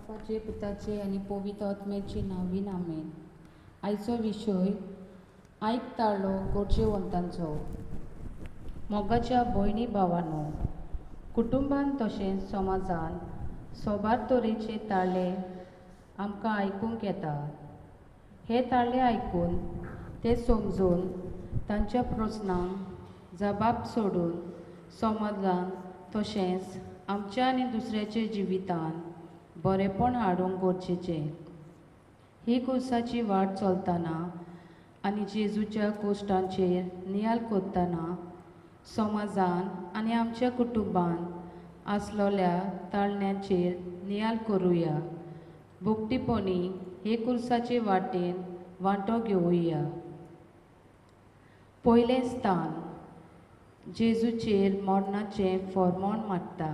बापाचे पुताचे आनी पवित्र आत्म्याचे नांवीन आमेन. आयचो विशय आयकताळो गोडचेवंतांचो. मोगाच्या भयणी भावांनो, कुटुंबान तशेंच समाजान सोबार तरेचे ताळे आमकां आयकूंक येता. हे ताळे आयकून ते समजून तांच्या प्रस्नांक जबाब सोडून समाजान तशेंच आमच्या आनी दुसऱ्याच्या जिवितान बरेपण हाडूंक गरजेचें. ही खुर्साची वाट चलतना आनी जेजूच्या कोश्टांचेर नियाल कोत्तना समाजान आनी आमच्या कुटुंबान आसलोल्या ताळण्यांचेर नियाल करुया. भुकटीपणी हे खुर्साचे वाटेन वांटो घेवया. पयलें स्थान जेजूचेर मरणाचें फर्मोण मागता.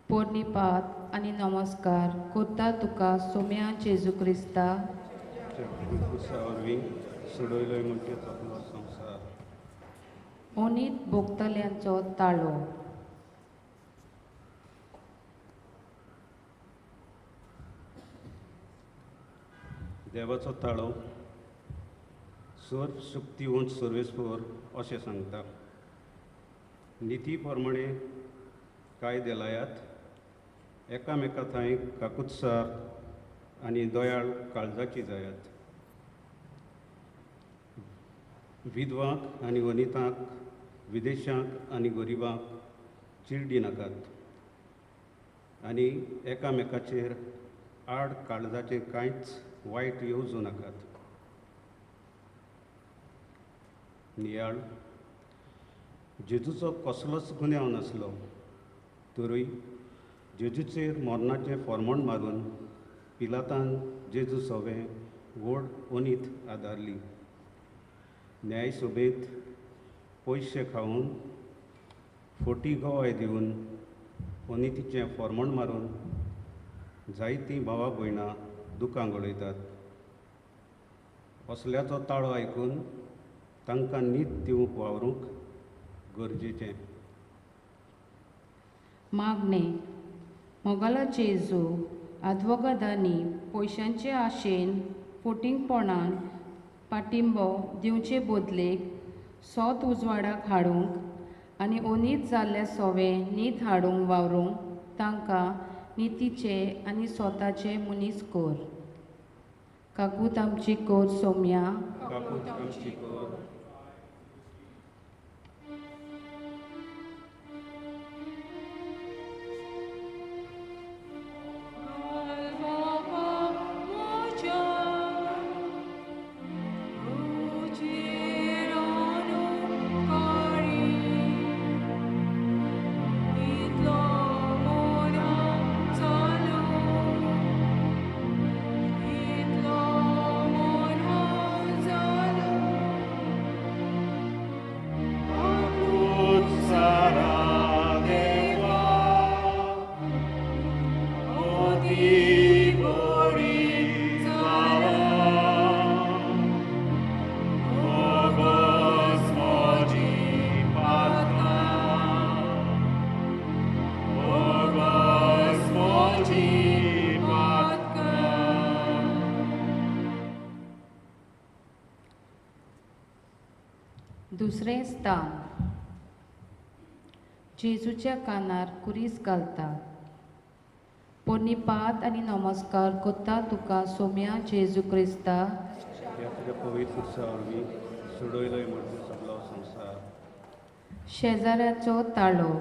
पोरनिपात आनी नमस्कार कोत्ता तुका सोम्या जेजू क्रिस्ता. वरवीं सोडयलोय म्हणचे आपलो संवसार. ओनीत भोगतल्यांचो ताळो. देवाचो ताळो सर्व शक्तिवंत सर्वेस्वर अशें सांगता. निती प्रमाणे कायदे लायात, एकामेका थंय काकुत्सार आनी दयाळ काळजाची जायात. विधवांक आनी वनितांक, विदेशांक आनी गरिबांक चिरडी नाकात आनी एकामेकाचेर आड काळजाचें कांयच वायट येवजू नाकात. नियाळ जेजूचो कसलोच गुन्यांव नासलो, तरूय जेजूचेर मरणाचें फर्मोण मारून पिलातान जेजू सवें व्हड ओनीत आदारली. न्यायसभेंत पयशे खावन फोटी गोवाय दिवन ओनितीचें फर्मोण मारून जायतीं भावां भयणां दुखां घडयतात. असल्याचो ताळो आयकून तांकां न्हीद दिवंक वावरूंक गरजेचें. मागणें. मोगालो जेजू आदवोगादांनी पयशांचे आशेन फोटिंगपणान पाटिंबो दिवचे बदलेक सोत उजवाडाक हाडूंक आनी ओनीत जाल्ल्या सवें न्हीद हाडूंक वावरूंक तांकां नितीचे आनी स्वताचे मनीस कर. काकूत आमची कर सोम्या. काकूत आमची कर. दुसरें स्थान जेजूच्या कानार कुरीस घालता. पोरनिपात आनी नमस्कार कोत्ता तुका सोम्या जेजू क्रिस्ता. ह्या पवित्र खुर्सा वरवीं सोडयलोय म्हणचे सगळो संवसार. शेजाऱ्याचो ताळो.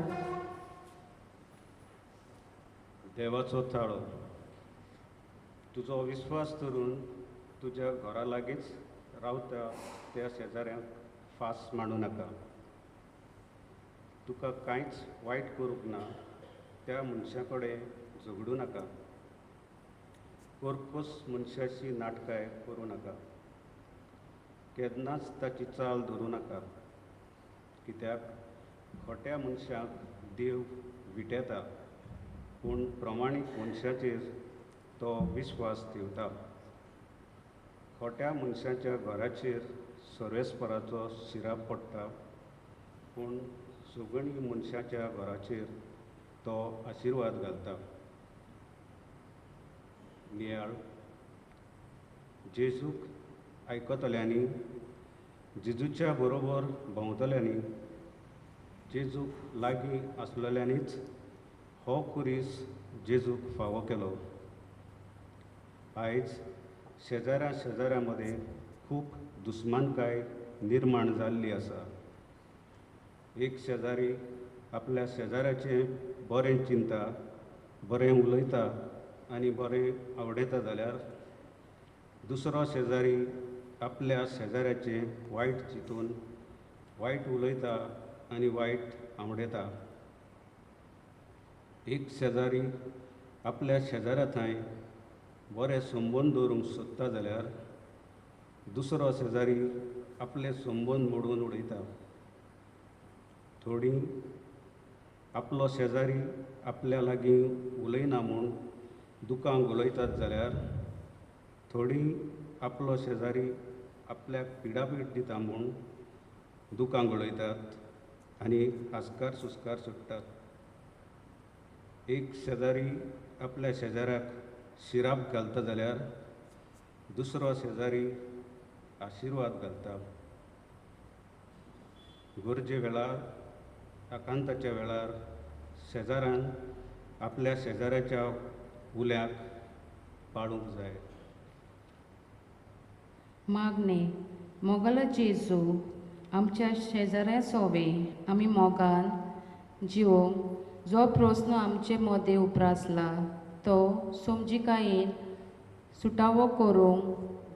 देवाचो ताळो. तुजो विस्वास धरून तुज्या घरा लागींच रावता त्या शेजाऱ्यांक फास मांडू नाका. तुका कांयच वायट करूंक ना त्या मनशा कडेन झगडूं नाका. कर्कश मनशाची नाटकाय करूं नाका. केन्नाच ताची चाल धरूं नाका, कित्याक खोट्या मनशाक देव विटेता, पूण प्रमाणीक मनशाचेर तो विश्वास ठेवता. खोट्या मनशाच्या घराचेर सर्वेस्पराचो शिराप पडटा, पूण सुगणी मनशाच्या घराचेर तो आशिर्वाद घालता. नियाळ. जेजूक आयकतल्यांनी, जेजूच्या बरोबर भोंवतल्यांनी, जेजूक लागीं आसलेल्यांनीच हो खुरीस जेजूक फावो केलो. आयज शेजाऱ्या मदें खूब दुस्मानकाय निर्माण जाल्ली आसा. एक शेजारी आपल्या शेजाऱ्याचें बरें चिंता, बरें उलयता आनी बरें आवडयता जाल्यार दुसरो शेजारी आपल्या शेजाऱ्याचें वायट चिंतून वायट उलयता आनी वायट आवडयता. एक शेजारी आपल्या शेजाऱ्या थंय बरे संबंद दवरूंक सोदता जाल्यार दुसरो शेजारी आपले संबंद मोडून उडयता. थोडीं आपलो शेजारी आपल्या लागीं उलयना म्हूण दुखांक उलयतात जाल्यार थोडीं आपलो शेजारी आपल्याक पिडापीड दिता म्हूण दुखांक उलयतात आनी आस्कार सुस्कार सोडटात. एक शेजारी आपल्या शेजाऱ्याक शिराप घालता जाल्यार दुसरो शेजारी आशिर्वाद घालता. गरजे वेळार, आकांताच्या वेळार शेजाऱ्यान आपल्या शेजाऱ्याच्या उल्याक पाळूंक जाय. मागणे. मोगला जेजू, आमच्या शेजाऱ्या सोवे आमी मोगान जिवोंक जो प्रस्न आमचे मदें उप्रासला तो समजिकायेन सुटावो करूंक,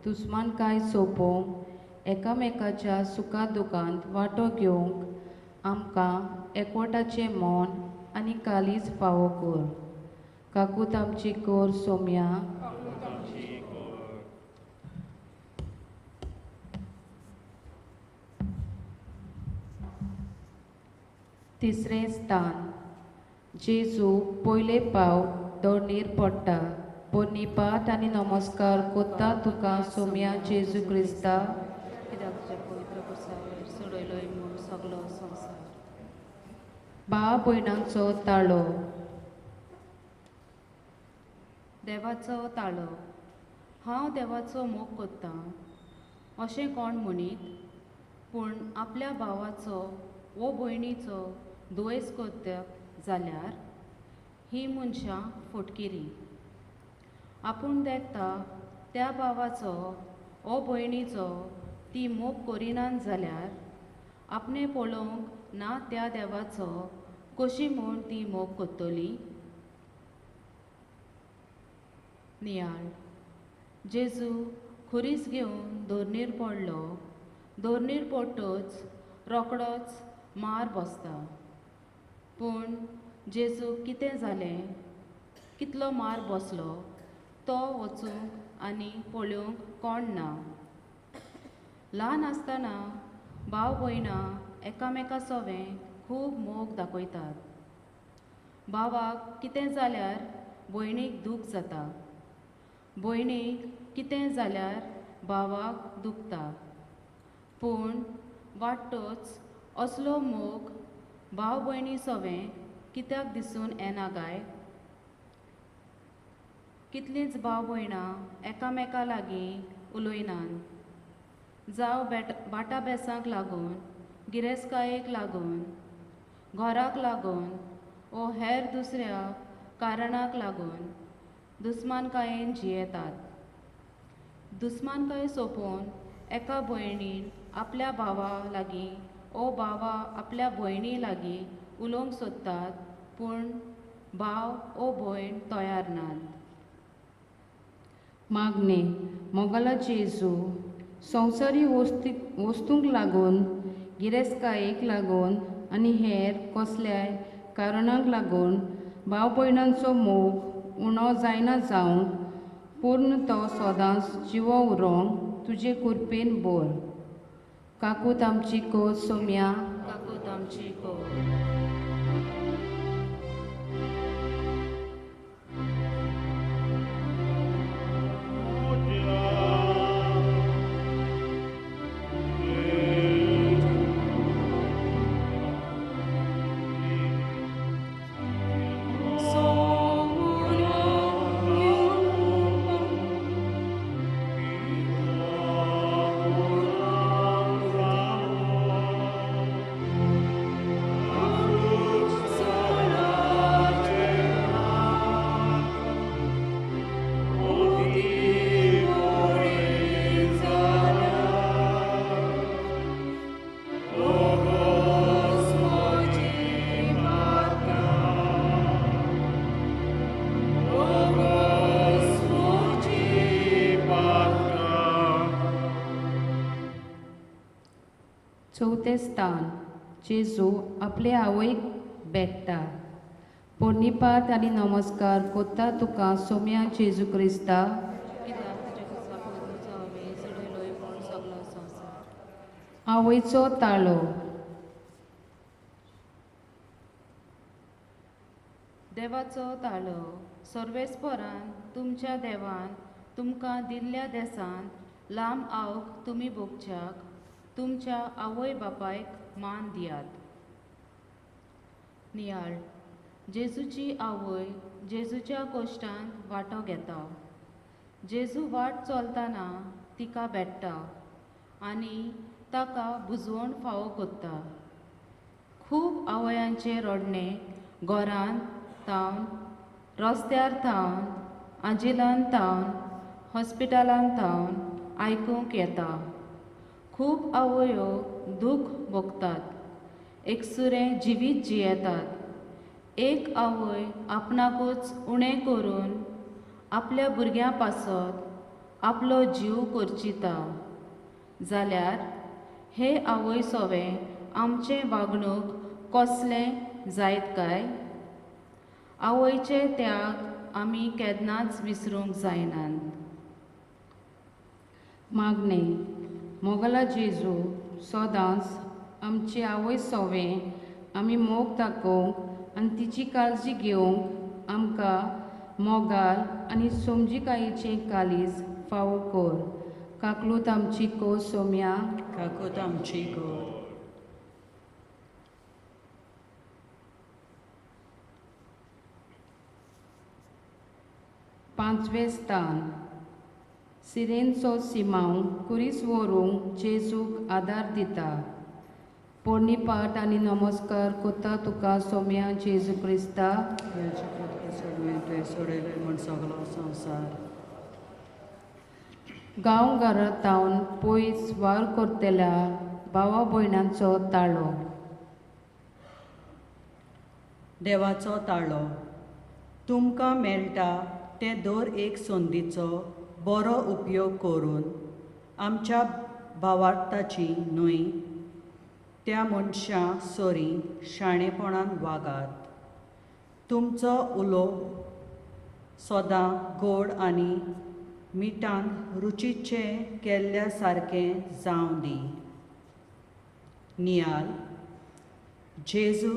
दुस्मानकाय सोंपोवंक, एकामेकाच्या सुखा दुखांत वांटो घेवंक आमकां एकवटाचें मोन आनी कालीज फावो कर. काकूत आमची कर सोम्या. तिसरें स्थान. जेजू पयले पाव दोडणीर पडटा. पोन्नीपाट आनी नमस्कार कोत्ता तुका सोम्या जेजू क्रिस्ता. कित्याक तुज्या पवित्र कुर्साचेर सोडयलोय म्हूण सगलो संवसार. भाव भयणांचो ताळो. देवाचो ताळो. हांव देवाचो मोग कोत्तां अशें कोण म्हणीत, पूण आपल्या भावाचो वो भयणीचो दुयेंस कोत्तात जाल्यार ही मनशां फोटकिरी. आपूण देखता त्या भावाचो ओ भयणीचो ती मोग करिनात जाल्यार आपणे पळोवंक ना त्या देवाचो कशी म्हूण ती मोग कोत्तली. नियाळ. जेजू खुरीस घेवन दोरनीर पडलो. दोरनीर पडटच रोकडोच मार बसता. पूण जेजूक कितें जालें, कितलो मार बसलो तो वचूंक आनी पळोवंक कोण ना. ल्हान आसतना भाव भयणां एकामेका सोवें खूब मोग दाखयतात. भावाक कितें जाल्यार भयणीक दूख जाता. भयणीक कितें जाल्यार भावाक दुखता. पूण वाडटोच असलो मोग भाव भयणी सोवें कित्याक दिसून येना काय. कितलींच भाव भयणां एकामेका लागीं उलयनात. जावं बाटा बेसांक लागून, गिरेस्तकायेक लागून, घराक लागून वो हेर दुसऱ्या कारणाक लागून दुस्मानकायेन जियेतात. दुस्मानकाय सोंपोवन एका भयणीन आपल्या भावा लागीं ओ भावा आपल्या भयणी लागीं उलोवंक सोदतात, पूण भाव ओ भयण तयार नात. मागणे. मोगला जेजू, संवसारी वस्तूंक लागून, गिरेस्तकायेक लागून आनी हेर कसल्याय कारणांक लागून भाव भयणांचो मोग उणो जायना जावंक पूर्ण तो सदांच जिवो उरोंक तुजे कुरपेन बोर. काकूत आमची कोत सोम्या. काकूत आमची कर. चौथे स्थान जेजू आपले आवयक भेटता. पोरनिपात आनी नमस्कार कोत्ता तुका सोम्या जेजू क्रिस्ता. कित्याक तुजे कुसका पयलींचो हांवें चडयलोय पूण सगलो संवसार. आवयचो ताळो. देवाचो ताळो. सर्वेस्परान तुमच्या देवान तुमकां दिल्ल्या देसांत लांब आवक तुमी भोगच्याक तुमच्या आवय बापायक मान दियात. नियाळ. जेजूची आवय जेजूच्या कोश्टांत वांटो घेता. जेजू वाट चलतना तिका भेटटा आनी ताका बुजवण फावो कोत्ता. खूब आवयांचे रडणे घरांत थावन, रस्त्यार थावन, आजिलान थावन, हॉस्पिटलांत थावन आयकूंक येता. खूब आवयो दूख भोगतात, एकसुरें जिवीत जियेतात. एक आवय आपणाकूच उणें करून आपल्या भुरग्यां पासत आपलो जीव करचिता. जाल्यार हे आवय सोवें आमचें वागणूक कसलें जायत काय? आवयचे त्याग आमी केन्नाच विसरूंक जायनात. मागणे. मोगला जेजू सदांच आमची आवय सोवें आमी मोग दाखोवंक आनी तिची काळजी घेवंक आमकां मोगाल आनी समजिकायेचें कालीज फावो कर. काकलूत आमची को सोम्या. काकूत आमची कर. पांचवे स्थान सिरेनचो सिमांव कुरीस व्हरूंक जेजूक आदार दिता. पोरनिपाट आनी नमस्कार कोत्ता तुका सोम्या जेजू क्रिस्ता. याचे पुत्र सगळे तुवें सोडयले म्हूण सगलो संवसार. गांव घरांत थावन पयस वार करतल्या भावा भयणांचो ताळो. देवाचो ताळो. तुमकां मेळटा ते दर एक संदीचो बरो उपयोग करून आमच्या भावार्थाची न्हय त्या मनशा सोरी शाणेपणान वागात. तुमचो उलो सदां गोड आनी मिठान रुचीचें केल्ल्या सारकें जावं दी. नियाल. जेजू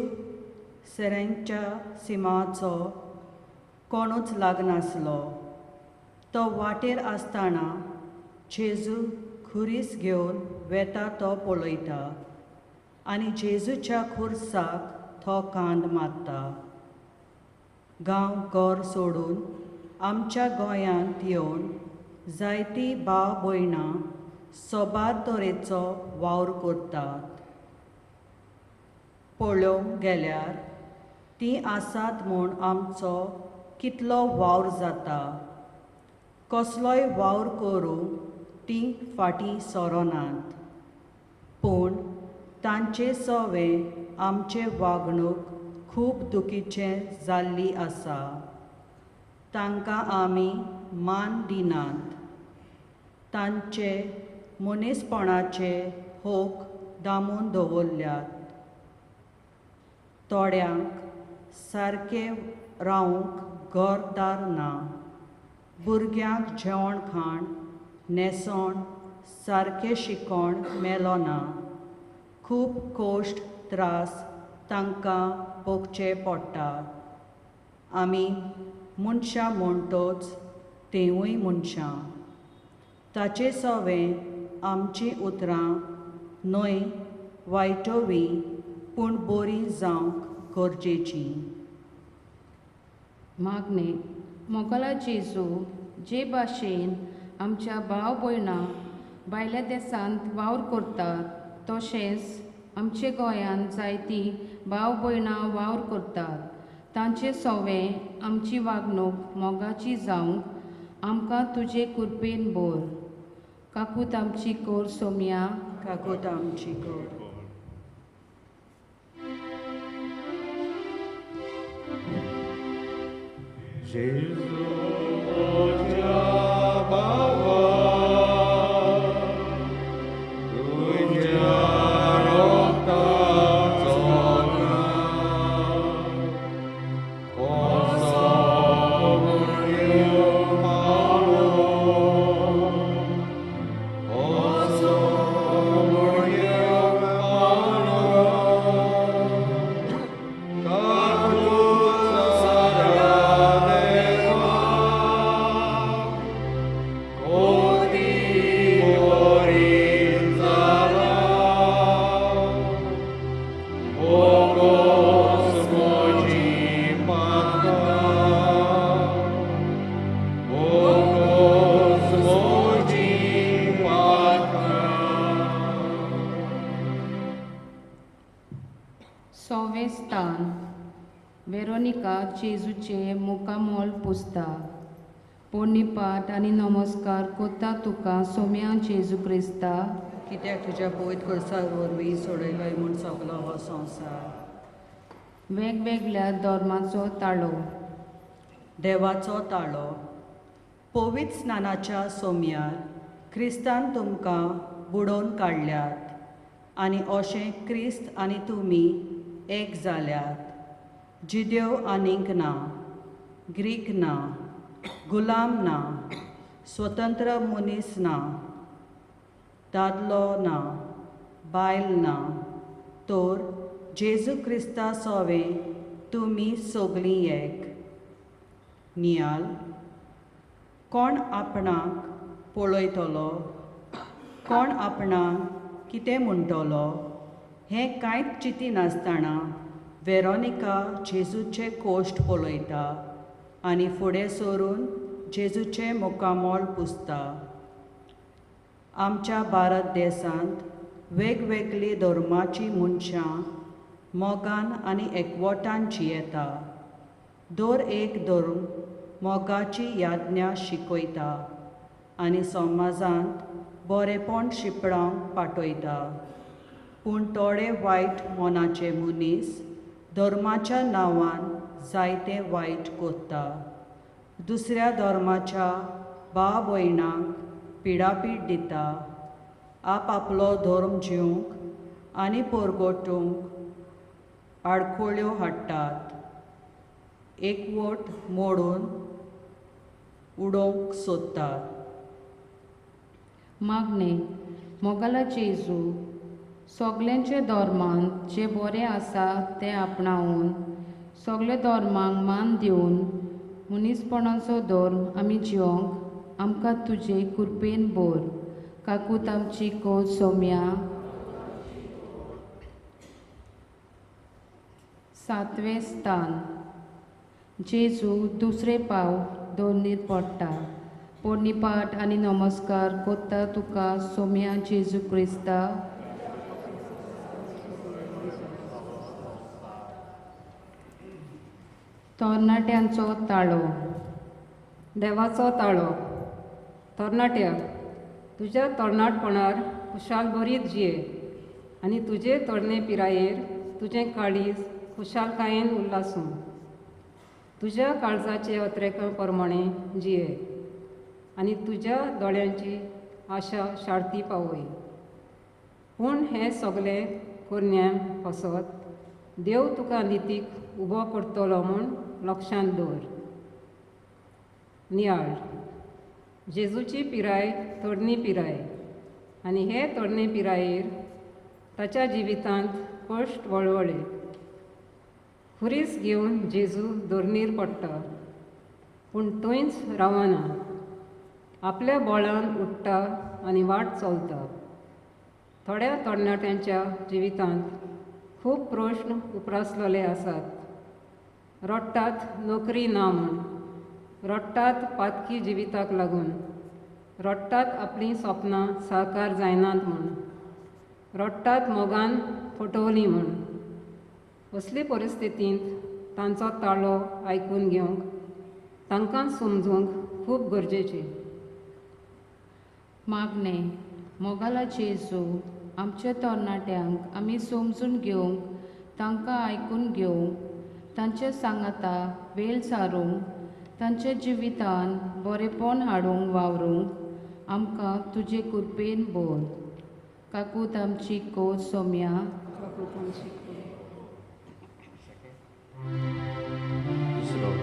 सेरेंच्या सिमाचो कोणूच लागनासलो. तो वाटेर आसतना जेजू खुरीस घेवन वेता तो पळयता आनी जेजूच्या खुर्साक तो कांद मारता. गांव घर सोडून आमच्या गोंयांत येवन जायतीं भाव भयणां सोबार तरेचो वावर करतात. पळोवंक गेल्यार तीं आसात म्हूण आमचो कितलो वावर जाता. कसलोय वावर करूंक तीं फाटीं सरोनात. पूण तांचे सोवें आमचें वागणूक खूब दुखीचें जाल्ली आसा. तांकां आमी मान दिनात. तांचे मनीसपणाचे होक दामून दवरल्यात. थोड्यांक सारकें रावंक घरदार ना. भुरग्यांक जेवण खाण न्हेसोण सारकें शिकोण मेलो ना. खूब कोश्ट त्रास तांकां भोगचे पडटा. आमी मनशां म्हणटोच तेवूय मनशां. ताचे सोवें आमची उतरां न्हय वायटोवी पूण बरीं जावंक गरजेचीं. मागणे मोगला जेजू जे भाशेन आमच्या भाव भयणां भायल्या देशांत वावर करतात तशेंच आमचे गोंयांत जायतीं भाव भयणां वावर करतात. तांचे सोवें आमची वागणूक मोगाची जावंक आमकां तुजे कृपेन बोर. काकूत आमची कोर सोम्या काकूत आमची कर. जेजूच्या भावा, तुझ्या रोगताचो कसो मुर्यो मारो, कसो मुर्यो मारो, सोवें स्थान वेरोनिका जेजूचे मुखामोल पुजता. पोरणीपाट आनी नमस्कार कोता तुका सोम्या जेजू क्रिस्ता. कित्याक तुज्या पवित्र करसा वरवीं सोडयलोय म्हूण सगलो हो संवसार. वेगवेगळ्या धर्माचो ताळो. देवाचो ताळो. पवित्र स्नानाच्या सोमयार क्रिस्तान तुमकां बुडोवन काडल्यात आनी अशें क्रिस्त आनी तुमी एक जाल्यात. जिदेव आनीक ना, ग्रीक ना, गुलाम ना, स्वतंत्र मनीस ना, दादलो ना, बायल ना, तर जेजू क्रिस्ता सोवें तुमी सगळीं एक. नियाल कोण आपणाक पळयतलो, कोण आपणाक कितें म्हणटलो हें कांयच चिंती नासतना वेरोनिका जेजूचे कोश्ट पळयता आनी फुडें सरून जेजूचे मुखामोल पुजता. आमच्या भारत देशांत वेगवेगळीं धर्माचीं मनशां मोगान आनी एकवटान जियेता. दर एक धर्म मोगाची याज्ञा शिकयता आनी समाजांत बरेपण शिपडावंक पाठयता. पूण थोडे वायट मनाचे मनीस धर्माच्या नांवान जायतें वायट कोत्ता. दुसऱ्या धर्माच्या भाव भयणांक पिडापीड दिता. आपलो धर्म जिवंक आनी परगटूंक आडखळ्यो हाडटात. एकवट मोडून उडोवंक सोदतात. मागणे मोगला जेजू सगल्यांचे धर्मांत जे बरें आसा तें आपणावून सगळे धर्मांक मान दिवन मनीसपणाचो धर्म आमी जिवंक आमकां तुजे कृपेन बोर. काकूत आमची कोर सोम्या. सातवें स्थान जेजू दुसरे पाव दोनीर पडटा. पोरणीपाट आनी नमस्कार कोत्ता तुका सोम्या जेजू क्रिस्ता. तरणाट्यांचो ताळो. देवाचो ताळो. तरणाट्या तुज्या तरणाटपणार खुशाल बरीत जिये आनी तुजे तरणे पिरायेर तुजें काळीज खुशालकायेन उल्लासूं. तुज्या काळजाचे अत्रेका प्रमाणें जिये आनी तुज्या दोळ्यांची आशा शार्ती पावय. पूण हें सगलें करण्यां पासत देव तुका नितीक उबो करतलो म्हूण लक्षांत दवर. नियाळ जेजूची पिराय तरणी पिराय आनी हे तरणे पिरायेर ताच्या जिवितांत कश्ट वळवळे. खुरीस घेवन जेजू दोरनीर पडटा, पूण थंयच रावना. आपल्या बोळान उठटा आनी वाट चलता. थोड्या तरणाट्यांच्या जिवितांत खूब प्रश्न उप्रासलेले आसात. रडटात नोकरी ना म्हूण, रडटात पातकी जिविताक लागून, रडटात आपलीं सपनां साकार जायनात म्हूण, रडटात मोगान फटवलीं म्हूण. असले परिस्थितींत तांचो ताळो आयकून घेवंक तांकां समजूंक खूब गरजेचें. मागणे मोगाला जेजू आमच्या तरणाट्यांक आमी समजून घेवंक, तांकां आयकून घेवंक, तांच्या सांगाता वेळ सारूंक, तांच्या जिवितान बरेपण हाडूंक वावरूंक आमकां तुजे कृपेन बोर. काकूत आमची कोर सोम्या. दुसरो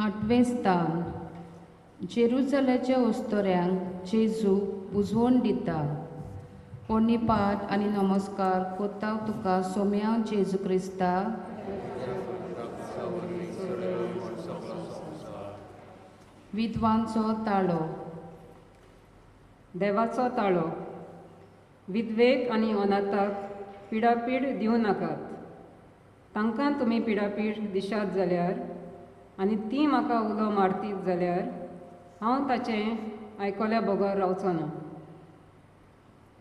आठवें स्थान. जेरुसलेच्या ओस्तोऱ्यांक जेजू बुजवण दिता. पोन्नीपाट आनी नमस्कार कोत्ता तुका सोम्या जेजू क्रिस्ता. विद्वांचो ताळो. देवाचो ताळो. विधवेक आनी अनाथाक पिडापीड दिवं नाकात. तांकां तुमी पिडापीड दिशात जाल्यार आनी ती म्हाका उलो मारतीत जाल्यार हांव ताचें आयकल्या बगर रावचो ना.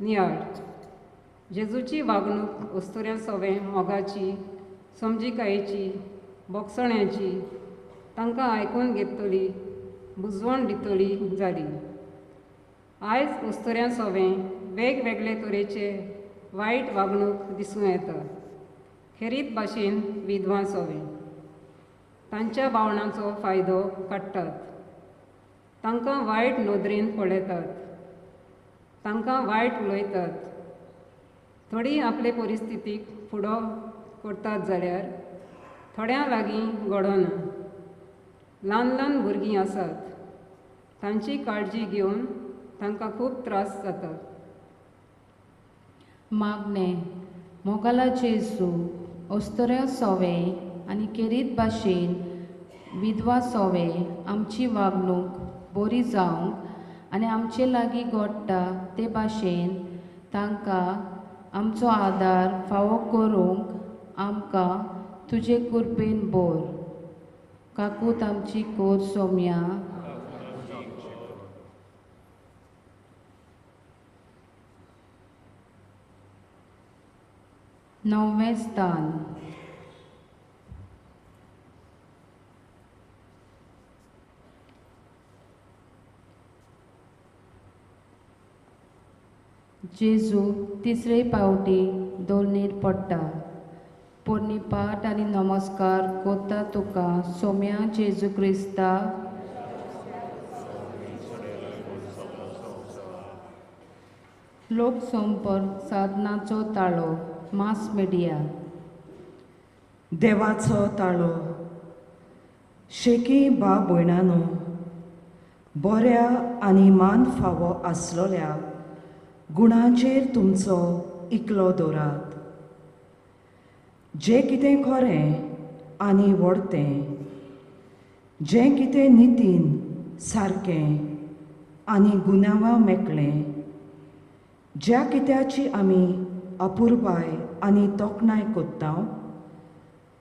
नियाळ. जेजूची वागणूक अस्तुऱ्या सवें मोगाची, समजिकायेची, बोगसण्याची, तांकां आयकून घेतली, बुजवण दितली जाली. आयज अस्तुऱ्या सवें वेगवेगळे तरेचे वायट वागणूक दिसूं येता. खेरीत भाशेन विधवा सवें तांच्या भावनांचो फायदो काडटात. तांकां वायट नदरेन पळयतात. तांकां वायट उलयतात. थोडीं आपले परिस्थितीक फुडो करतात जाल्यार थोड्यां लागीं घडना. ल्हान ल्हान भुरगीं आसात. तांची काळजी घेवन तांकां खूब त्रास जातात. मागणे मोगाला जेजू ओस्तोऱ्या सोवें आनी खेरीत भाशेन विधवा सोवें आमची वागणूक बरी जावंक आनी आमचे लागीं घडटा ते भाशेन तांकां आमचो आदार फावो करूंक आमकां तुजे कृपेन बोर. काकूत आमची कोर सोम्या. नववें स्थान. जेजू तिसरे पावटी दोलनीर पडटा. पोन्नीपाट आनी नमस्कार कोत्ता तुका सोम्या जेजू क्रिस्ता. लोक संपर्क साधनाचो ताळो. Mass media. देवाचो ताळो. शेकी बा भयणांनो, बऱ्या आनी मान फावो आसलोल्या गुणांचेर तुमचो इकलो दवरात. जें कितें खरें आनी व्हडतें, जें कितें नितीन सारकें आनी गुणावां मेकळें, ज्या कित्याची आमी अपुरबाय आनी तोखणाय कोत्ता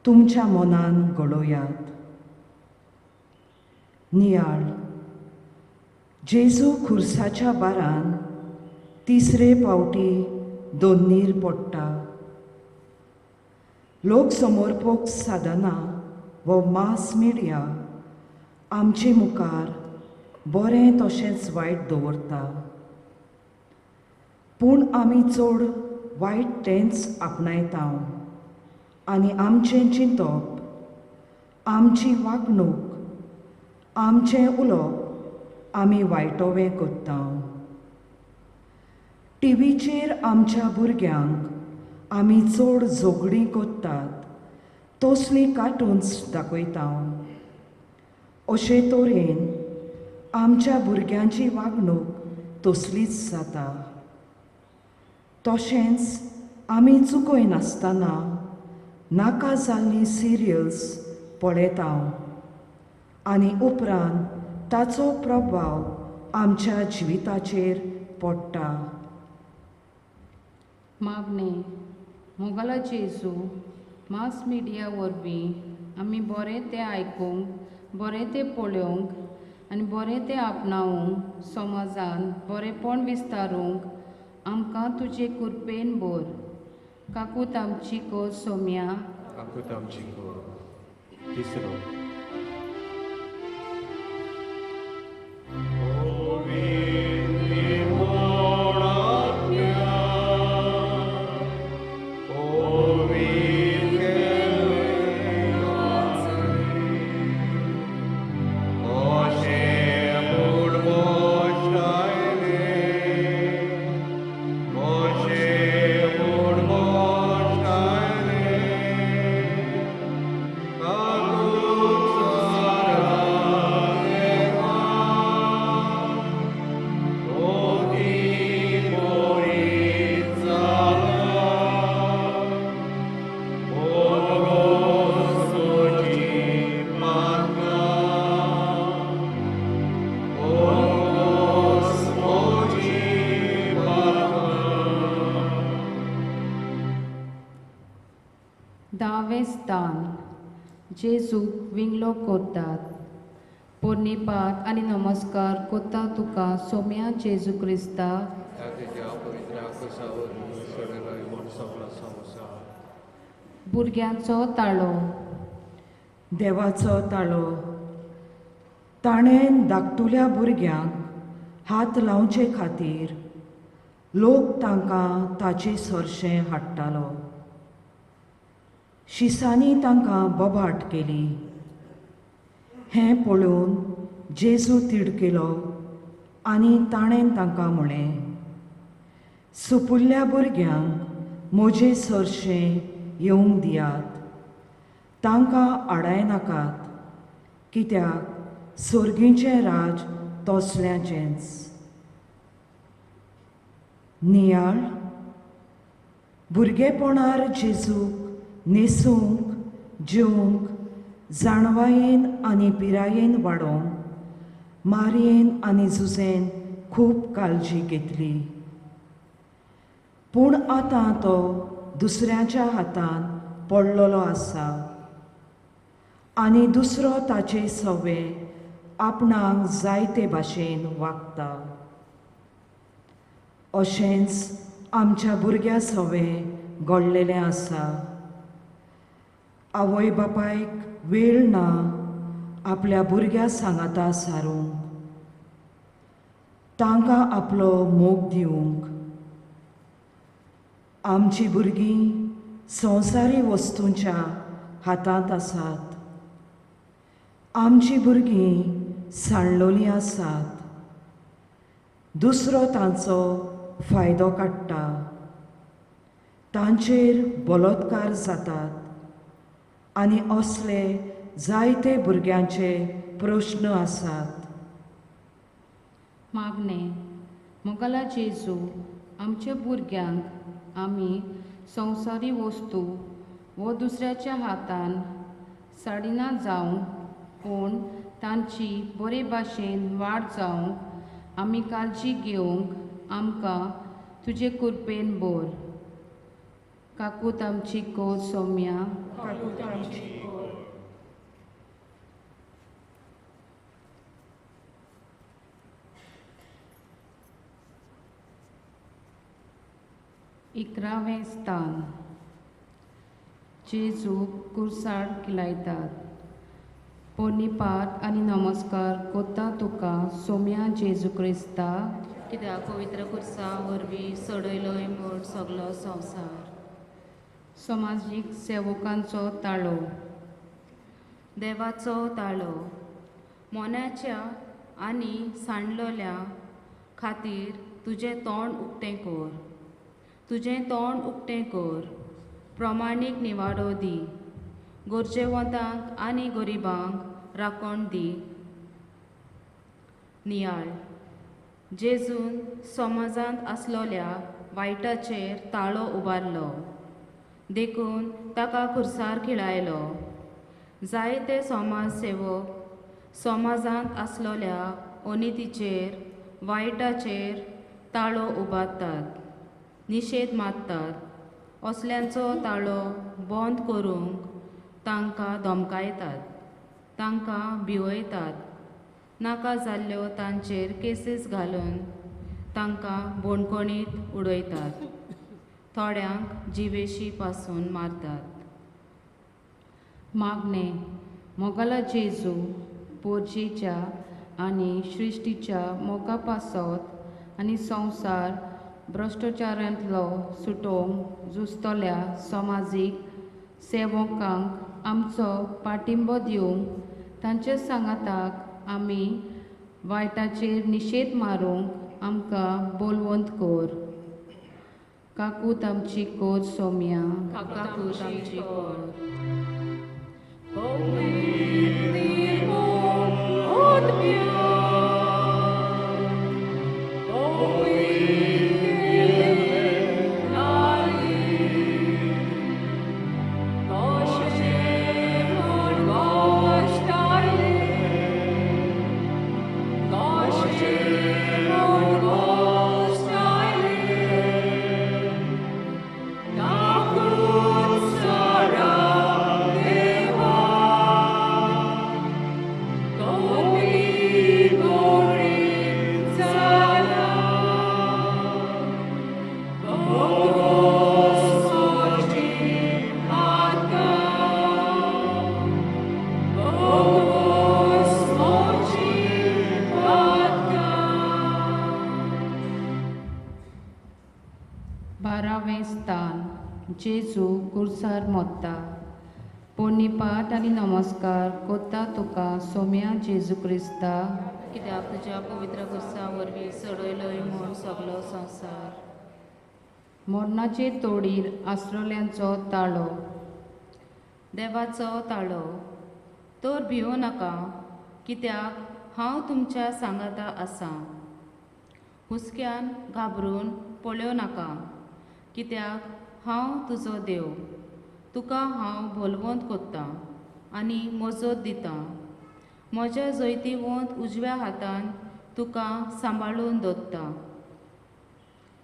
तुमच्या मनान घडोवयात. नियाळ जेजू खुर्साच्या बारान तिसरे फावटी दोन्नीर पडटा. लोक समोरपोक साधना व मास मिडिया आमचे मुखार बरें तशेंच वायट दवरता. पूण आमी चड वायट तेंच आपणायता आनी आमचें चिंतप, आमची वागणूक, आमचें उलोवप आमी वायटोवें कोत्ता. टीव्हीचेर आमच्या भुरग्यांक आमी चड झगडीं कोत्तात तसलीं कार्टून्स दाखयता. अशे तरेन आमच्या भुरग्यांची वागणूक तसलीच जाता. तशेंच आमी चुकयनासतना नाका जाल्लीं सिरियल्स पळयता आनी उपरांत ताचो प्रभाव आमच्या जिविताचेर पडटा. मागणे मोगला जेजू मास मिडिया वरवीं आमी बरें तें आयकूंक, बरें तें पळोवंक आनी बरें तें आपणावंक, समाजान बरेंपण विस्तारूंक आमकां तुजे कृपेन भर. काकूत आमची को सोम्या, काकूत आमची को. तिसरो दावें स्थान जेजूक विंगलो करतात. पोरनिपात आनी नमस्कार कोता तुका सोम्या जेजू क्रिस्ता. भुरग्यांचो ताळो. देवाचो ताळो. ताणें धाकटुल्या भुरग्यांक हात लावचे खातीर लोक तांकां ताचे सरशें हाडटालो. शिसांनी तांकां बोबाट केली. हें पळोवन जेजू तिडकिलो आनी ताणें तांकां म्हळें, सुपुल्ल्या भुरग्यांक म्हजें सरशें येवंक दियात. तांकां आडाय नाकात, कित्याक सर्गीचें राज तसल्यांचेंच. नियाळ भुरगेपणार जेजूक न्हेसूंक, जेवंक, जाणवायेन आनी पिरायेन वाडोवंक मारयेन आनी झुजेन खूब काळजी घेतली. पूण आतां तो दुसऱ्याच्या हातान पडलोलो आसा आनी दुसरो ताचे सवे आपणाक जाय ते भाशेन वागता. अशेंच आमच्या भुरग्या सवे घडलेलें आसा. आवय बापायक वेळ ना आपल्या भुरग्या सांगाता सारूंक, तांकां आपलो मोग दिवंक. आमची भुरगीं संवसारी वस्तूंच्या हातांत आसात. आमची भुरगीं सांडलोलीं आसात. दुसरो तांचो फायदो काडटा. तांचेर बलात्कार जातात आनी असले जायते भुरग्यांचे प्रश्न आसात. मागणे मोगला जेजू आमच्या भुरग्यांक आमी संवसारी वस्तू वो दुसऱ्याच्या हातान साडिना जावंक, पूण तांची बरे भाशेन वाड जावंक आमी काळजी घेवंक आमकां तुजे कृपेन भर. काकूत आमची कोर सौम्या इकरावें स्थान जेजू कुर्साड किलायतात पोनिपाट आनी नमस्कार कोत्ता तुका सौम्या जेजू क्रिस्ता कित्याक पवित्र कुर्सा वरवीं सडयलोय म्हूण सगलो संवसार. समाजीक सेवकांचो ताळो देवाचो ताळो मोन्याच्या आनी सांडलोल्या खातीर तुजें तोंड उक्तें कोर. तुजें तोंड उक्तें कोर. प्रमाणीक निवाडो दी. गरजेवंतांक आनी गरिबांक राखण दी. नियाळ जेजून समाजांत आसलोल्या वायटाचेर ताळो उबारलो देखून ताका खुर्सार खिळायलो. जायते समाज सेवक समाजांत आसलोल्या अनितीचेर वायटाचेर ताळो उबारतात. निशेध मारतात. असल्यांचो ताळो बंद करूंक तांकां धमकायतात. तांकां भिवयतात. नाका जाल्ल्यो तांचेर केसीस घालून तांकां बोणकोणींत उडयतात. थोड्यांक जिवेशी पासून मारतात. मागणे मोगाला जेजू पोरजेच्या आनी सृश्टीच्या मोगा पासत आनी संवसार भ्रश्टाचारांतलो सुटोवंक झुजतल्या समाजीक सेवकांक आमचो पाठिंबो दिवंक तांच्या सांगाताक आमी वायटाचेर निशेध मारूंक आमकां बोलवंत कोर. काकूत आमची कोर सौम्या काकूत आमची कोर. बारावें स्थान जेजू कुर्सार मोत्ता पोनिपाट आनी नमस्कार कोत्ता तुका सौम्या जेजू क्रिस्ता कित्याक तुज्या पवित्र कुर्सा वरवीं सडयलोय म्हूण सगलो संवसार. मोर्नाचे तोडीर आसरोल्यांचो ताळो देवाचो ताळो. तर भिवू नाका कित्याक हांव तुमच्या सांगाता आसां. हुस्क्यान घाबरून पळयो नाका कित्याक हांव तुजो देव. तुका हांव भोलवंत कोत्तां आनी मजत दितां. म्हज्या जैतिवंत उजव्या हातान तुका सांबाळून दवरतां.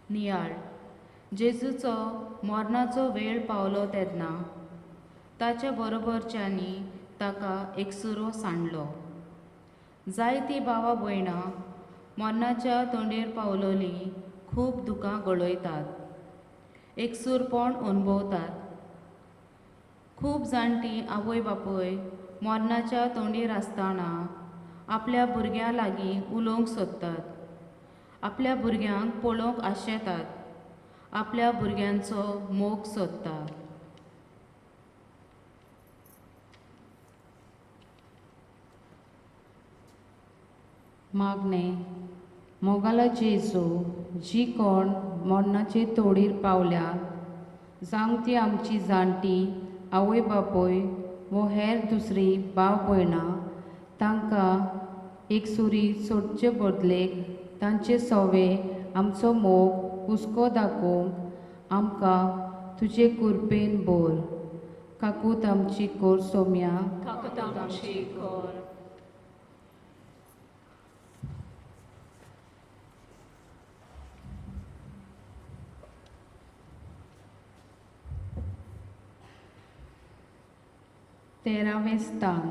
नियाळ जेजूचो मरणाचो वेळ पावलो तेन्ना ताच्या बरोबरच्यांनी ताका एकसुरो सांडलो. जायतीं भावां भयणां मरणाच्या तोंडेर पावलोलीं खूब दुकां गळयतात. एकसुरपण अणभवतात. खूब जाणटीं आवय बापूय मरणाच्या तोंडेर आसतना आपल्या भुरग्यां लागीं उलोवंक सोदतात. आपल्या भुरग्यांक पळोवंक आशेतात. आपल्या भुरग्यांचो मोग सोदतात. मागणे मोगाला जेजू जी कोण मरणाचे तोडीर पावल्या जावं ती आमची जाणटी आवय बापूय वो हेर दुसरी भाव भयणां तांकां एकसुरी सोडचे बदलेक तांचे सवे आमचो मोग हुस्को दाखोवंक आमकां तुजे कुरपेन बोर. काकूत आमची कोर सौम्या काकूत आमची कोर. 13वें स्थान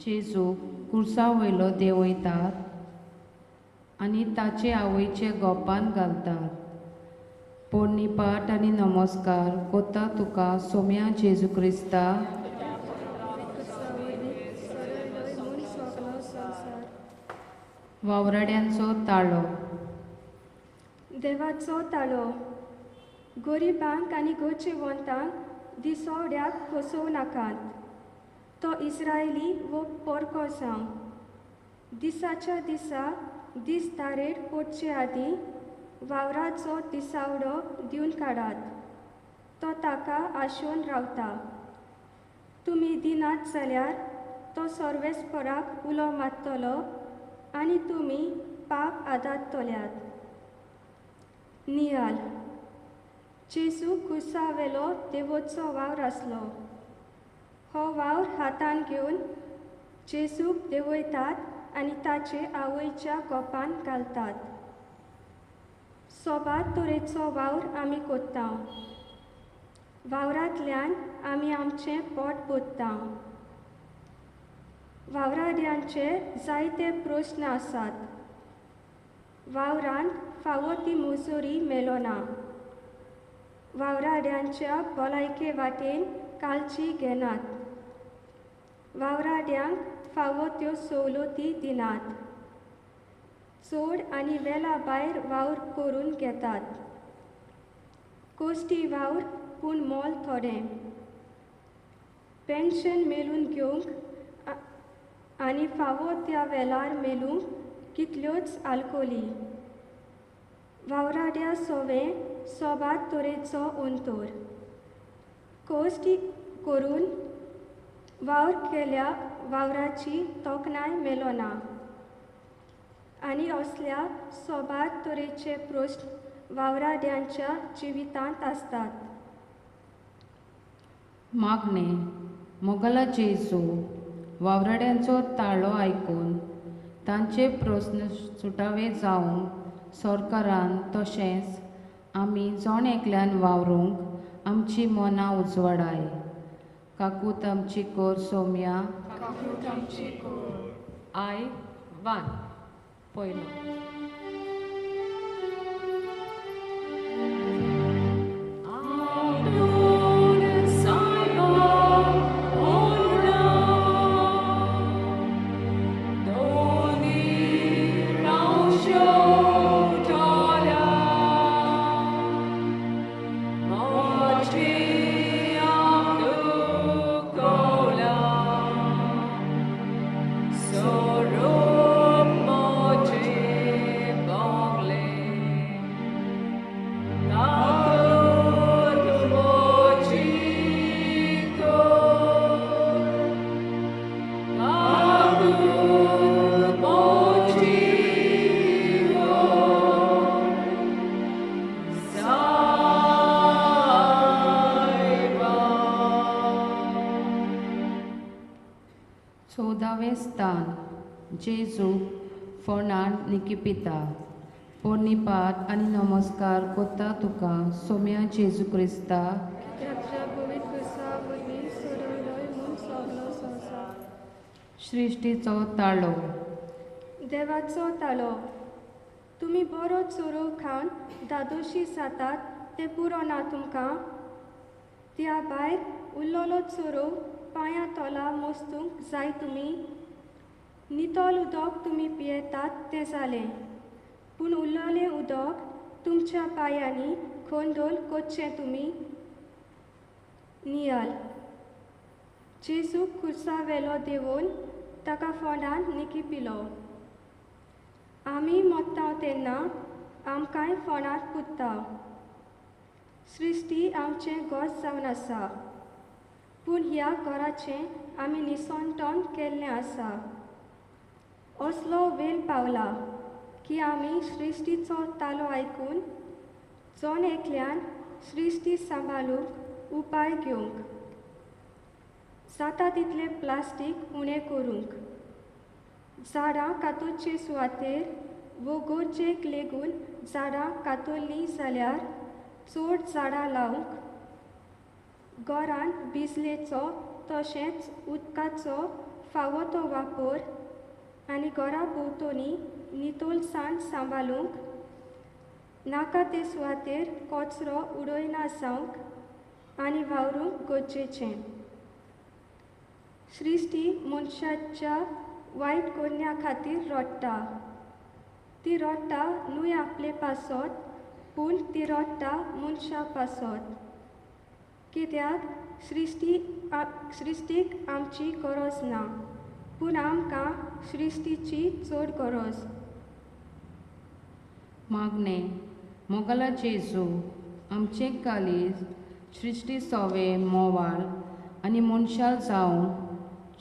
जेजूक कुर्सा वयलो देंवयतात आनी ताचे आवयचे गोपान घालतात. पोरणीपाट आनी नमस्कार कोता तुका सोम्या जेजू क्रिस्ता. वावराड्यांचो ताळो. देवाचो ताळो. गरिबांक आनी गोरचेवंतांक दिसवड्याक फसोव नाकात. तो इस्रायली वो पोरको जावं. दिसाच्या दिसा दीस दारेर पडचे आदीं वावराचो दिसावडो दिवन काडात. तो ताका आशोवन रावता. तुमी दिनात जाल्यार तो सर्वेस्पराक उलो मारतलो आनी तुमी पाप आदारतल्यात. नियाल. जेजू कुर्सावेलो देवोचो वावर आसलो. हो वावर हातान घेवन जेजूक देंवयतात आनी ताचे आवयच्या गोपान घालतात. सोबात तरेचो वावर आमी कोत्ता. वावरांतल्यान आमी आमचें पोट भरता. वावराड्यांचे जायते प्रस्न आसात. वावरांत फावो ती मजुरी मेलो ना. वावराड्यांच्या भलायके वाटेन काळजी घेनात. वावराड्यांक फावो त्यो सवलती दिनात. चड आनी वेला भायर वावर करून घेतात. कोश्टी वावर पूण मोल थोडें. पेन्शन मेळून घेवंक आनी फावो त्या वेलार मेलूंक कितल्योच आलकोली. वावराड्या सोवें सोबात तरेचो अंतर. कोश्टी करून वावर केल्या वावराची तोखणाय मेलो ना. आनी असल्या सोबात तरेचे प्रस्न वावराड्यांच्या जिवितांत आसतात. मागणे. मोगला जेजू वावराड्यांचो ताळो आयकून तांचे प्रस्न सुटावे जावंक सरकारान तशेंच आमी जण एकल्यान वावरूंक आमची मनां उजवाडाय. काकूत आमची कोर सोम्या. आय 1 पयलो. चौदावें स्थान जेजू फोंडांत निकिपिता. पोरणीपाट आनी नमस्कार कोता तुका सोम्या जेजू क्रिस्ता. सृश्टीचो ताळो. देवाचो ताळो. तुमी बरो चोरो खावन दादोशी जातात ते पुरो ना तुमकां. त्या भायर उरलोलो चोरो पांयां तोला मोस्तूंक जाय तुमी. नितोल उदक तुमी पियेतात तें जालें. पूण उरलोलें उदक तुमच्या पांयांनी खोंदोल कोच्चें तुमी. नियाल. जेजूक कुर्सावेलो देंवोवन ताका फोंडांत निकिपिलो. आमी मोत्तांव तेन्ना आमकांय फोंडांत पुत्ता. सृश्टी आमचें घर जावन आसा. पूण ह्या घराचें आमी निसंतोन केल्लें आसा. असलो वेळ पावला की आमी सृश्टीचो तालो आयकून जण एकल्यान सृश्टी सांबाळूंक उपाय घेवंक. जाता तितलें प्लास्टीक उणें करूंक. झाडां कातोवचे सुवातेर वो गरजेक लेगून झाडां कातरलीं जाल्यार चड झाडां लावंक. घरान बिजलेचो तशेंच उदकाचो फावो तो वापर आनी घरा भोंवतणी नितोलसाण सांबाळूंक नाका ते सुवातेर कचरो उडयना जावंक आनी वावरूंक गरजेचें. सृश्टी मनशाच्या वायट करण्या खातीर रडटा. ती रडटा न्हय आपले पासत, पूण ती रडटा मनशा पासत. कित्याक सृश्टीक आमची गरज ना, पूण आमकां सृश्टीची चड गरज. मागणे मोगला जेजू आमचें कालीज सृश्टी सोवे मोवाळ आनी मनशाल जावन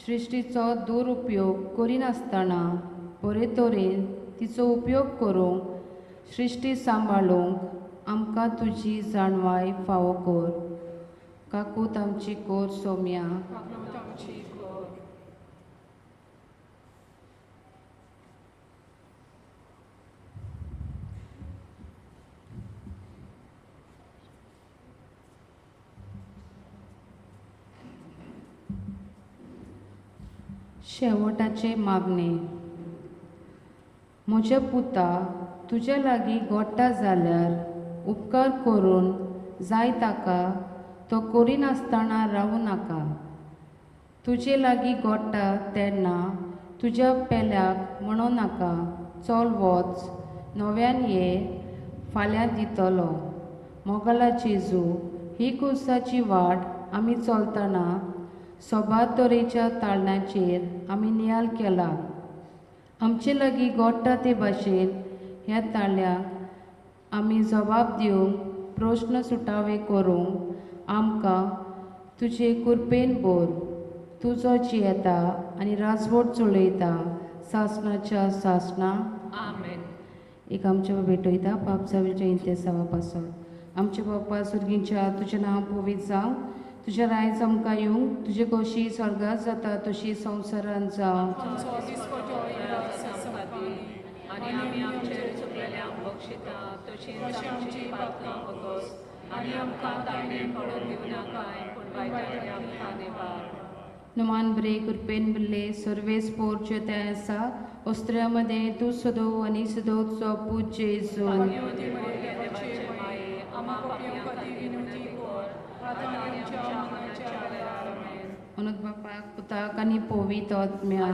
सृश्टीचो दुरुपयोग करिनासतना बरे तरेन तिचो उपयोग करूंक सृश्टी सांबाळूंक आमकां तुजी जाणवाय फावो कर. काकूत आमची कोर सोम्या. शेवटाचे मागणे म्हज्या पुता तुज्या लागीं घोट्टा जाल्यार उपकार करून जाय ताका तो करिनासतना रावूं नाका. तुजे लागीं घोट्टा तेन्ना तुज्या पेल्याक म्हणो नाका चल वच, नव्यान ये, फाल्यां दितलो. मोगला जेजू ही कुर्साची वाट आमी चलतना सोबा तरेच्या ताळण्याचेर आमी नियाल केला. आमचे लागीं घोट्टा ते भाशेन ह्या ताळ्याक आमी जबाब दिवंक, प्रस्न सुटावे करूंक आमकां तुजे कृपेन भर. तूं जो जियेता आनी राजवट चलयता सासणाच्या सासणा. आमेन. एक आमचे भेटयता पापसावेच्या इंतेसावा पासत. आमचे बाप्पा सुर्गींच्या तुजें नांव पवित्र जावं, तुजें रायज आमकां येवंक, तुजे कशी स्वर्गांत जाता तशी संवसारांत जावं. आनी आमी आमचेर चुकलेल्यांक बक्षिता तशींच आमची पातकां बगस आनी आमकां ताणें पडोवन दिवं नाकाय, पूण वायटांतल्यान आमकां निवार. नुमान बरे कृपेन बिल्ले सर्वेस पोरच्यो ते आसा ओस्त्र्यामध्ये तूं सदो आनी सदोचो पूज जेजू. अनुक बापाक पुताक आनी पवित्र आत्म्या.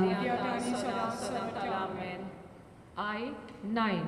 I 9.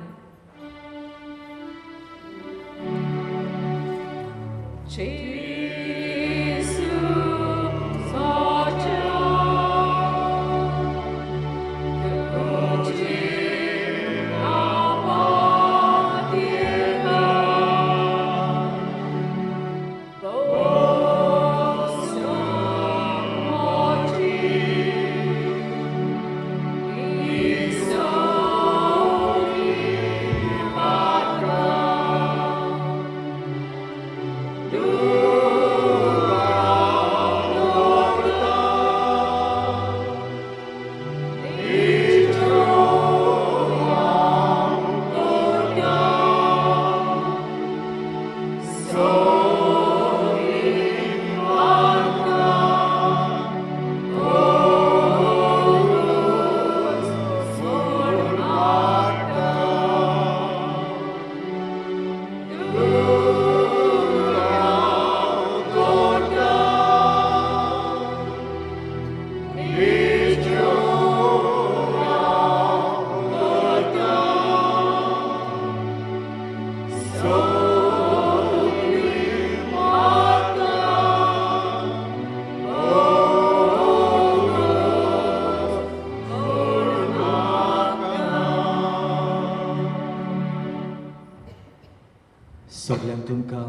सगळ्यांक तुमकां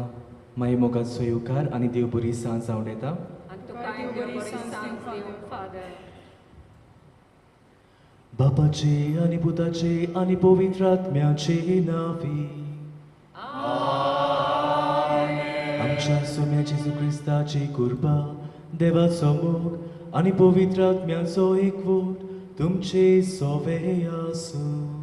माई मोगाचो येवकार आनी देव बरी सांज जावं येता. बापाचे आनी पुताचे आनी पवित्र आत्म्याचे नावी. आमच्या सोम्या जेजू क्रिस्ताची कृपा, देवाचो मोग आनी पवित्र आत्म्याचो एकवट तुमचे सोवे आसूं.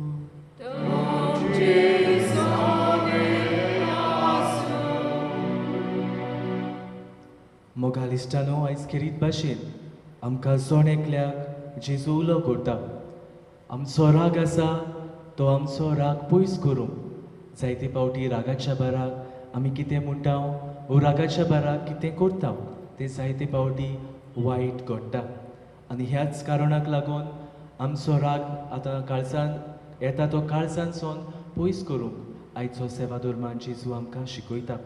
मोगाल इश्टानो आयज खेरीत भाशेन आमकां जोण एकल्याक जेजू उलो करता. आमचो राग आसा तो आमचो राग पयस करूंक जायते फावटी रागाच्या बाराक आमी कितें म्हणटा वो रागाच्या बाराक कितें करता तें जायते फावटी वायट घडटा. आनी ह्याच कारणाक लागून आमचो राग आतां काळजान येता तो काळजानसून पयस करूंक आयचो सेवादोरमान जेजू आमकां शिकयता.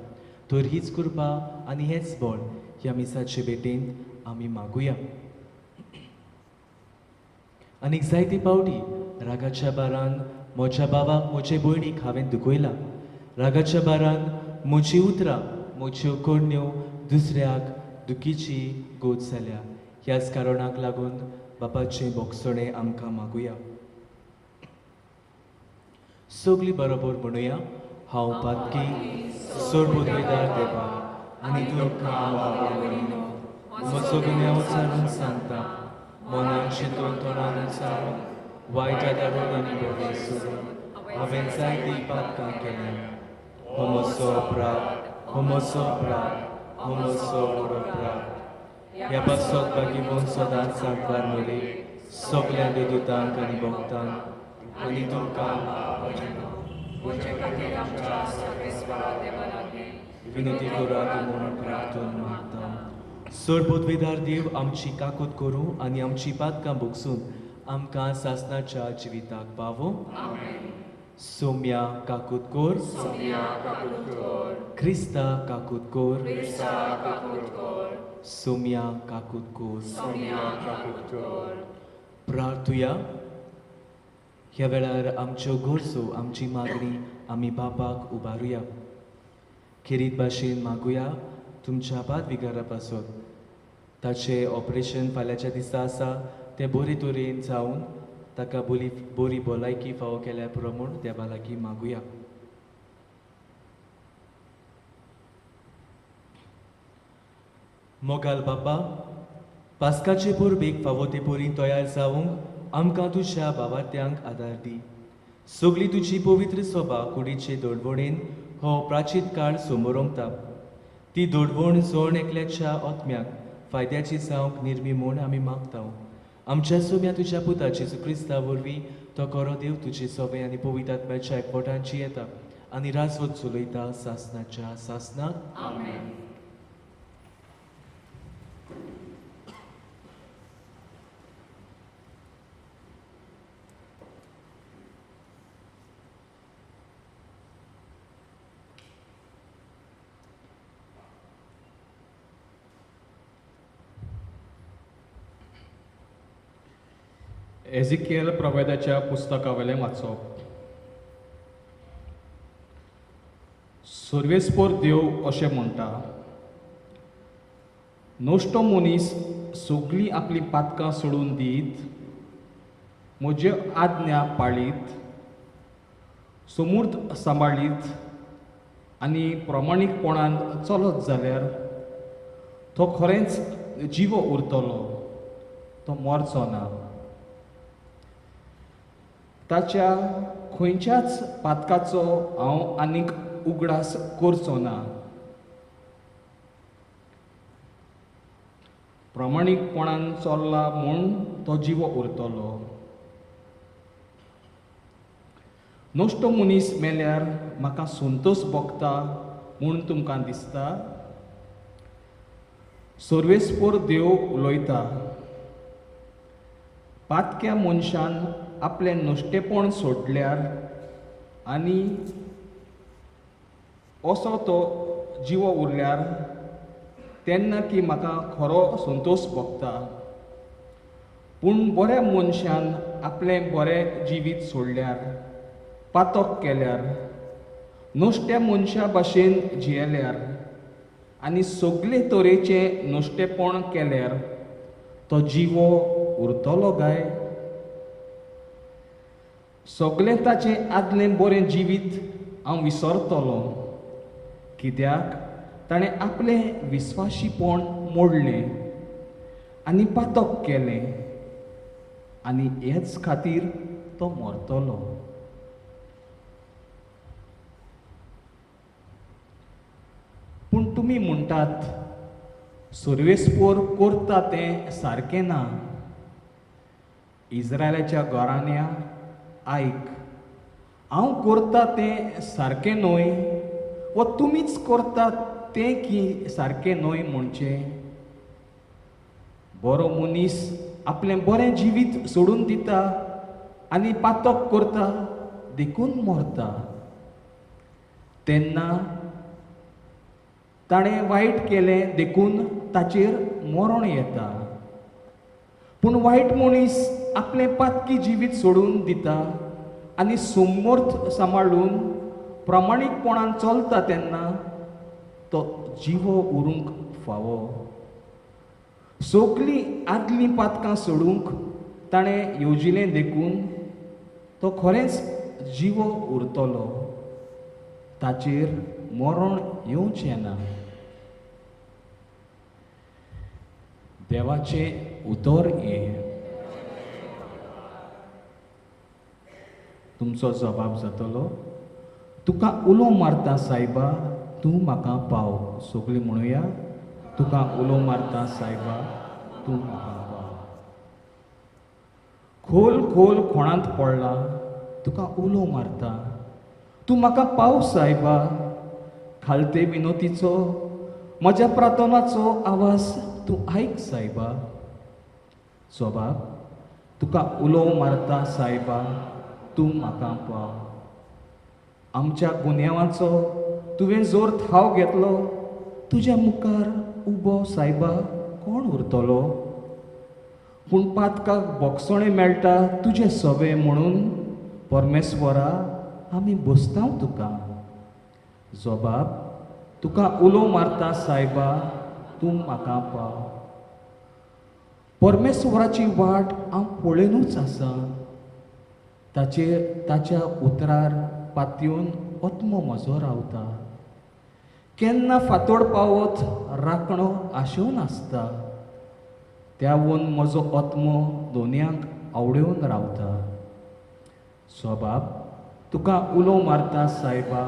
तर हीच कृपा आनी हेच बळ ह्या मिसाचे भेटेन आमी मागुया. आनीक जायते फावटी रागाच्या बारान म्हज्या बाबाक म्हजे भयणीक हांवें दुखयलां. रागाच्या बारान म्हजी उतरां म्हज्यो कोडण्यो दुसऱ्याक दुखीची गोड जाल्या. ह्याच कारणाक लागून बापाचें बोगसणें आमकां मागुया. सगळीं बरोबर म्हणुया. हांव पातकी सोडबुदवेदार देवा आनी तुमकां बाबा भयणीनो म्हजो गुन्यांव चालून सांगता. मनान चिंतून तोंडान विचारून वायट आदारून आनी बरें सोडून हांवें जायतीं पातकां केल्यां. हो म्हजो अपराध, हो म्हजो अपराध, हो म्हजो व्हड अपराध. ह्या पासोक बागीमून सदांच सांगवार मेरे सगळ्या देदूतांक आनी भक्तांक आनी तुमकां विनंती करात म्हणून प्रार्थून मागता. सोडबुदवेदार देव आमची काकूट करूं आनी आमची पातकां भोगसून आमकां सासणाच्या जिविताक पावो. सोम्या काकूट कोर, क्रिस्ता काकूट कोर, सोम्या काकूट कोर. प्रार्थुया. ह्या वेळार आमच्यो गरजो आमची मागणी आमी बापाक उबारुया. खेरीत भाशेन मागुया तुमच्या पादविकारा पासून ताचें ऑपरेशन फाल्यांच्या दिसा आसा तें बरे तरेन जावन ताका बरी भलायकी फावो केल्या पुरो म्हूण देवा लागीं मागुया. मोगाल बापा, पास्काचे पुर्बेक फावो ते पोरीन तयार जावंक आमकां तुज्या भावार्थ्यांक आदार दी. सगळी तुजी पवित्र सभा कुडीचे दडवणेन हो प्राचीन काळ समोर ओंपता. ती दडवण जोण एकल्याच्या आत्म्याक फायद्याची जावंक निर्मी म्हूण आमी मागता. आमच्या सोम्या तुज्या पुता जेजू क्रिस्ता वरवीं तो खरो देव तुजे सवे आनी पवित्र आत्म्याच्या एकवटांची येता आनी राजवट चलयता सासणाच्या सासणाक. आमेन. एजिकियल प्रवेदाच्या पुस्तकावेलें वाचप. सर्वेस्पोर देव अशें म्हणटा, नश्टो मनीस सगळीं आपली पातकां सोडून दीत, म्हज्यो आज्ञा पाळीत, समूर्त सांबाळीत आनी प्रमाणीकपणान चलत जाल्यार तो खरेंच जिवो उरतलो, तो मरचो ना. ताच्या खंयच्याच पातकाचो हांव आनीक उगडास करचो ना. प्रमाणीकपणान चल्ला म्हूण तो जिवो उरतलो. नश्टो मनीस मेल्यार म्हाका संतोश भोगता म्हूण तुमकां दिसता. सर्वेस्पोर देव उलयता, पातक्या मनशान आपलें नश्टेपण सोडल्यार आनी असो तो जिवो उरल्यार तेन्ना की म्हाका खरो संतोश भोगता. पूण बऱ्या मनशान आपलें बरें जिवीत सोडल्यार, पातक केल्यार, नश्ट्या मनशा भाशेन जियेल्यार आनी सगळे तरेचें नश्टेपण केल्यार तो जिवो उरतलो काय? सगळें ताचें आदलें बरें जिवीत हांव विसरतलों, कित्याक ताणें आपलें विस्वाशीपण मोडलें आनी पातक केलें आनी हेच खातीर तो मरतलो. पूण तुमी म्हणटात, सर्वेस्पोर करता तें सारकें ना. इस्रायलाच्या घराण्या आयक, हांव करता तें सारकें न्हय वा तुमीच करतात तें की सारकें न्हय म्हणचें. बरो मनीस आपलें बरें जिवीत सोडून दिता आनी पातक करता देखून मरता. तेन्ना ताणें वायट केलें देखून ताचेर मरण येता. पूण वायट मनीस आपलें पातकी जिवीत सोडून दिता आनी समर्थ सांबाळून प्रामाणीकपणान चलता तेन्ना तो जिवो उरूंक फावो. सगलीं आदलीं पातकां सोडूंक ताणें येवजिलें देखून तो खरेंच जिवो उरतलो. ताचेर मरण येवचें ना. देवाचें उतर हें. तुमचो जबाब जातलो, तुका उलो मारता सायबा, तूं म्हाका पाव. सगळीं म्हणुया, तुका उलो मारता सायबा, तूं म्हाका पाव. खोल खोल खोणांत पडला, तुका उलो मारता, तूं म्हाका पाव सायबा. खालते विनोतीचो म्हज्या प्रार्थनाचो आवाज तूं आयक सायबा. जबाब, तुका उलो मारता सायबा, तूं म्हाका पाव. आमच्या गुन्यांवाचो तुवें जोर थाव घेतलो, तुज्या मुखार उबो सायबा कोण उरतलो. पूण पातकाक बोगसणें मेळटा तुजें सवें म्हणून परमेस्वरा आमी बसतांव तुका. जबाब, तुका उलो मारता सायबा, तूं म्हाका पाव. परमेस्वराची वाट हांव पळयनूच आसा. ताच्या उतरार पातयेवन ओत्मो म्हजो रावता. केन्ना फातोड पावत राखणो आशेवन आसता. त्यावन म्हजो ओत्मो दोनयांक आवडून रावता. जबाब, तुका उलो मारता सायबा,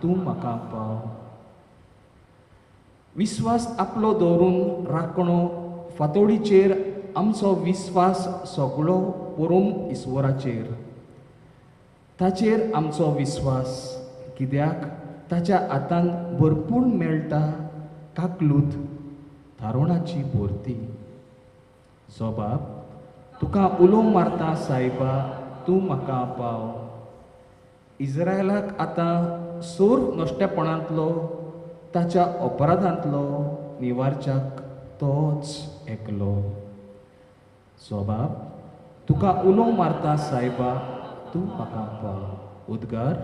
तूं म्हाका पाव. विस्वास आपलो दवरून राखणो फातोडीचेर आमचो विस्वास सगळो परोम इस्वराचेर. ताचेर आमचो विस्वास, कित्याक ताच्या हातांत भरपूर मेळटा काकलूत थारोणाची भरती. जबाब, तुका उलो मारता सायबा, तूं म्हाका पाव. इस्रायलाक आतां सोर नश्टेपणांतलो ताच्या अपराधांतलो निवारच्याक तोच एकलो. जबाब, तुका उलो मारता सायबा, तूं म्हाका पाव. उद्गार,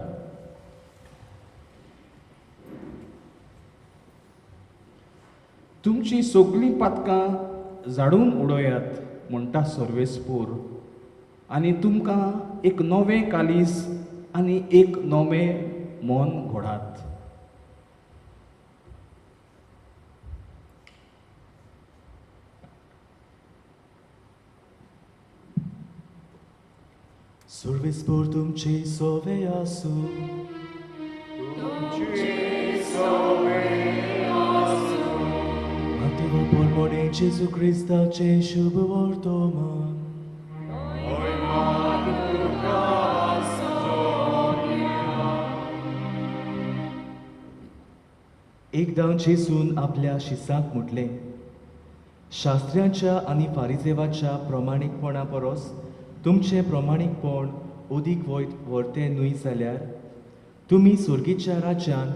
तुमची सगळीं पातकां झाडून उडयात म्हणटा सर्वेस्पोर, आनी तुमकां एक नवें कालीस आनी एक नवें मन घोडात. सर्वेस्पोर तुमची सोवे आसूं. Mateo polmone Gesù Cristaचे शुभ वर्तमान. एकदां जेसून आपल्या शिसांक म्हटलें, शास्त्र्यांच्या आनी फारिसेवाच्या प्रमाणीकपणा परस तुमचें प्रमाणीकपण अदीक व्हडतें न्हय जाल्यार तुमी सुर्गेच्या राज्यान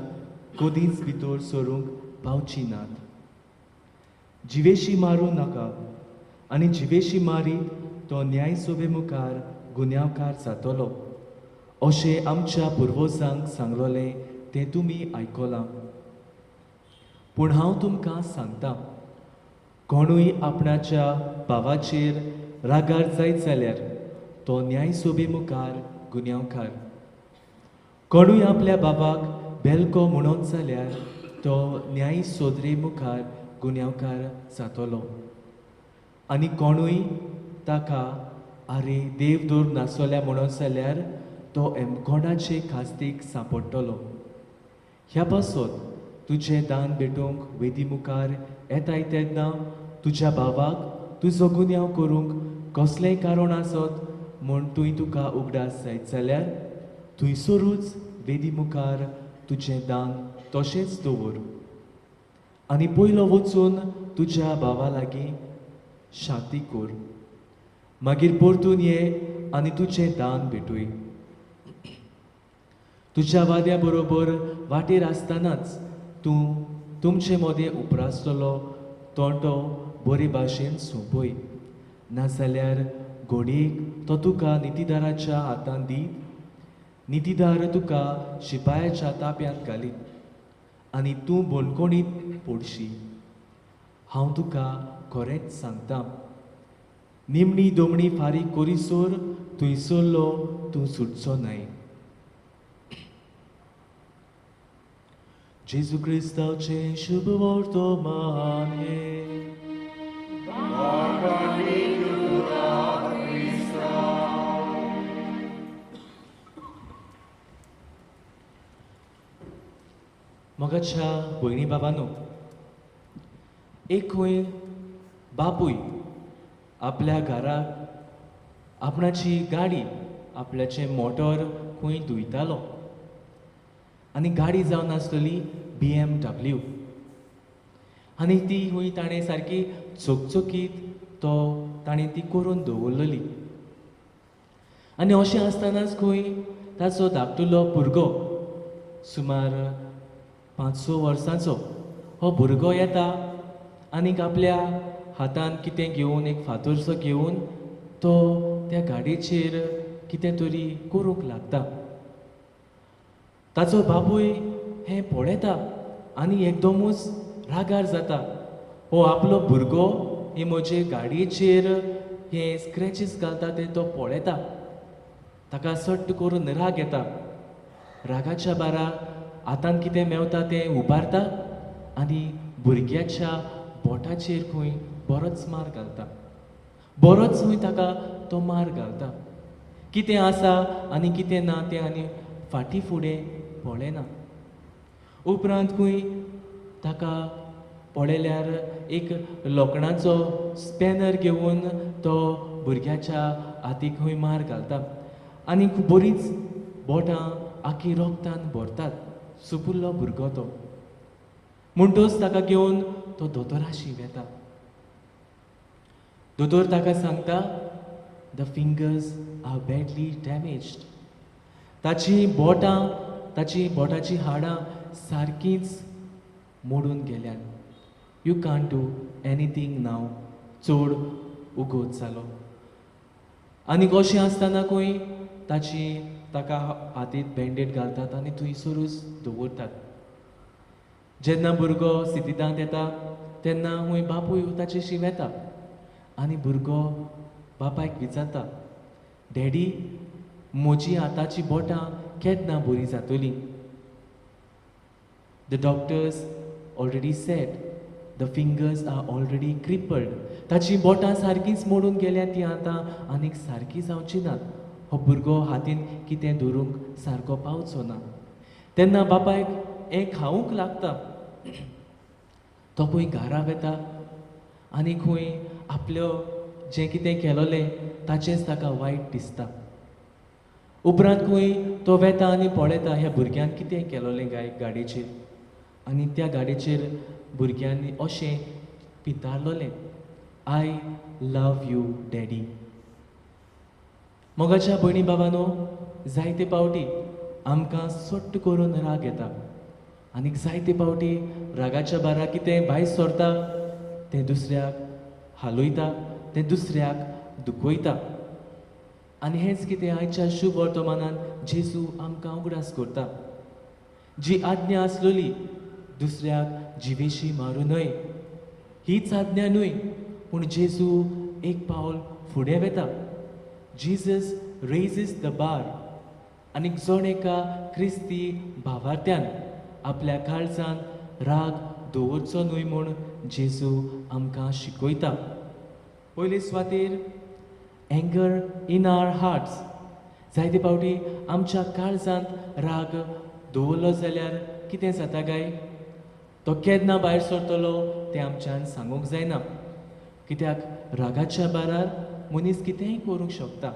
कदींच भितर सरूंक पावची नात. जिवेशी मारूं नाका, आनी जिवेशी मारीत तो न्यायसोबे मुखार गुन्यांवकार जातलो, अशें आमच्या पुर्वजांक सांगलोलें तें तुमी आयकलां. पूण हांव तुमकां सांगतां, कोणूय आपणाच्या भावाचेर रागार जायत जाल्यार तो न्यायसोबे मुखार गुन्यांवकार. कोणूय आपल्या बाबाक बेलको म्हणत जाल्यार तो न्याय सोदरे मुखार गुन्यांवकार जातलो. आनी कोणूय ताका आरे देव दोर नासल्या म्हणत जाल्यार तो एमकोणाचे खास्तीक सांपडटलो. ह्या पासत तुजें दान भेटोवंक वेदी मुखार येताय तेन्ना तुज्या भावाक तुजो गुन्यांव करूंक कसलेंय कारण आसत म्हूण तुका उगडास जायत जाल्यार थंयसरूच वेदी मुखार तुजें दान तशेंच दवर आनी पयलो वचून तुज्या भावा लागीं शांती कर मागीर परतून ये आनी तुजें दान भेटूय तुज्या वाद्या बरोबर वाटेर आसतनाच तूं तुमचे मदें उपरासतलो तोंटो बरे भाशेन सोंपय नाजाल्यार घोडयेक तो तुका नितीदाराच्या हातांत दीत नितीदार तुका शिपायाच्या ताप्यांत घालीत आनी तूं बोनकोणीत पडशी हांव तुका खरेंच सांगतां निमणी दोमणी फारीक करिसोर थंयसरलो तूं सुटचो न्हय जेजू क्रिस्ताचे शुभ वर्तमान हे मोगाच्या भयणी बाबांनो एक खंय बापूय आपल्या घराक आपणाची गाडी आपल्याचें मोटर खंय धुयतालो आनी गाडी जावन आसतली BMW आनी ती खंय ताणें सारकी चकचकीत ताणें ती करून दवरलेली आनी अशें आसतनाच खंय ताचो धाकटुलो भुरगो सुमार 5-6 वर्सांचो हो भुरगो येता आनीक आपल्या हातान कितें घेवन एक फातरसो घेवन तो त्या गाडयेचेर कितें तरी करूंक लागता ताचो बापूय हें पळयता आनी एकदमूच रागार जाता हो आपलो भुरगो हे म्हजे गाडयेचेर हे स्क्रॅचीस घालता ते तो पळयता ताका सट्ट करून राग येता रागाच्या बाराक हातान कितें मेवता तें उबारता आनी भुरग्याच्या बोटाचेर खंय बरोच मार घालता बरोच खंय ताका तो मार घालता कितें आसा आनी कितें ना तें आनी फाटीं फुडें पळयना उपरांत खंय ताका पळयल्यार एक लोखणाचो स्पॅनर घेवन तो भुरग्याच्या हातीक खंय मार घालता आनी बरींच बोटां आखी रोगतान भरतात सुपुल्लो भुरगो तो म्हणटच ताका घेवन तो दोतोराशी वेता दोतोर ताका सांगता the fingers are badly damaged ताची बोटाची हाडां सारकींच मोडून गेल्यात यू कांट डू एनीथींग नाव चड उगोत जालो आनी कशें आसतना खंय ताका हातींत बँडेड घालतात आनी थंयसरूच दवरतात जेन्ना भुरगो स्थितींत येता तेन्ना खंय बापूय ताचेशी वेता आनी भुरगो बापायक विचारता डॅडी म्हजी हाताची बोटां केन्ना बरी जातलीं the doctors already said the fingers are already crippled ताची बोटां सारकींच मोडून गेल्या ती आतां आनीक सारकी जावची नात हो भुरगो हातीन कितें धरूंक सारको पावचो ना तेन्ना बापायक हें खावूंक लागता तो खंय घरा वेता आनी खंय आपलो जें कितें केलोलें ताचेंच ताका वायट दिसता उपरांत खंय तो वेता आनी पळयता ह्या भुरग्यान कितें केलोलें गाडयेचेर आनी त्या गाडयेचेर भुरग्यांनी अशें पितारलोलें आय लव यू डॅडी मोगाच्या भयणी बाबांनो जायते पावटी आमकां सट्ट करून राग येता आनीक जायते पावटी रागाच्या बारा कितें भायर सरता तें दुसऱ्याक हालयता तें दुसऱ्याक दुखयता आनी हेंच कितें आयच्या शुभ वर्तमानान जेजू आमकां उगडास करता जी आज्ञा आसलेली दुसऱ्याक जिवेशी मारूं न्हय हीच आज्ञा न्हय पूण जेजू एक पावल फुडें वेता Jesus raises the bar आनीक जण एका क्रिस्ती भावार्थ्यान आपल्या काळजान राग दवरचो न्हय म्हूण जेजू आमकां शिकयता पयले सुवातेर एंगर इन आवर हार्ट्स जायते फावटी आमच्या काळजांत राग दवरलो जाल्यार कितें जाता काय तो केन्ना भायर सरतलो तें आमच्यान सांगूंक जायना कित्याक रागाच्या बारार मनीस कितेंय करूंक शकता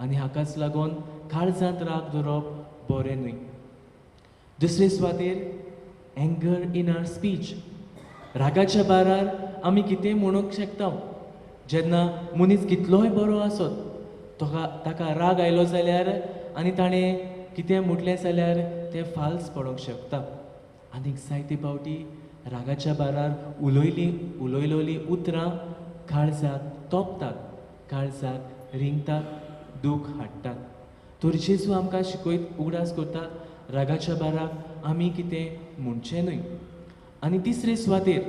आनी हाकाच लागून काळजांत राग धरप बरें न्हय. दुसरे सुवातेर एंगर इन आवर स्पीच. रागाच्या बारार आमी कितेंय म्हणूंक शकता. जेन्ना मनीस कितलोय बरो आसत ताका राग आयलो जाल्यार आनी ताणें कितें म्हटलें जाल्यार तें फाल्स पडोंक शकता. आनीक जायते फावटी रागाच्या बारार उलयलोलीं उतरां काळजाक तोपतात, काळजाक रिंगतात, दूख हाडटात. तर जेजू आमकां शिकयत उगडास करता रागाच्या बाराक आमी कितें म्हणचें न्हय. आनी तिसरे सुवातेर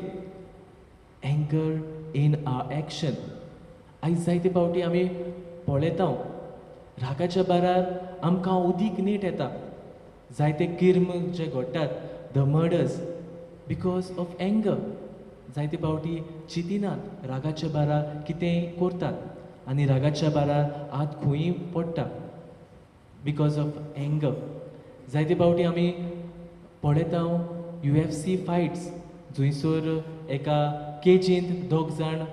एंगर इन आवर एक्शन. आयज जायते फावटी आमी पळयता रागाच्या बारार आमकां उदीक नीट येता. जायते किर्म जे घडटात, the murders, because of anger. जायते फावटी चिंतिनात रागाच्या बारार कितेंय करतात आनी रागाच्या बारार हात खंयूय पडटा बिकॉज ऑफ एंगर. जायते फावटी आमी पळयता UFC फायट्स जंयसर एका केजींत दोग जाण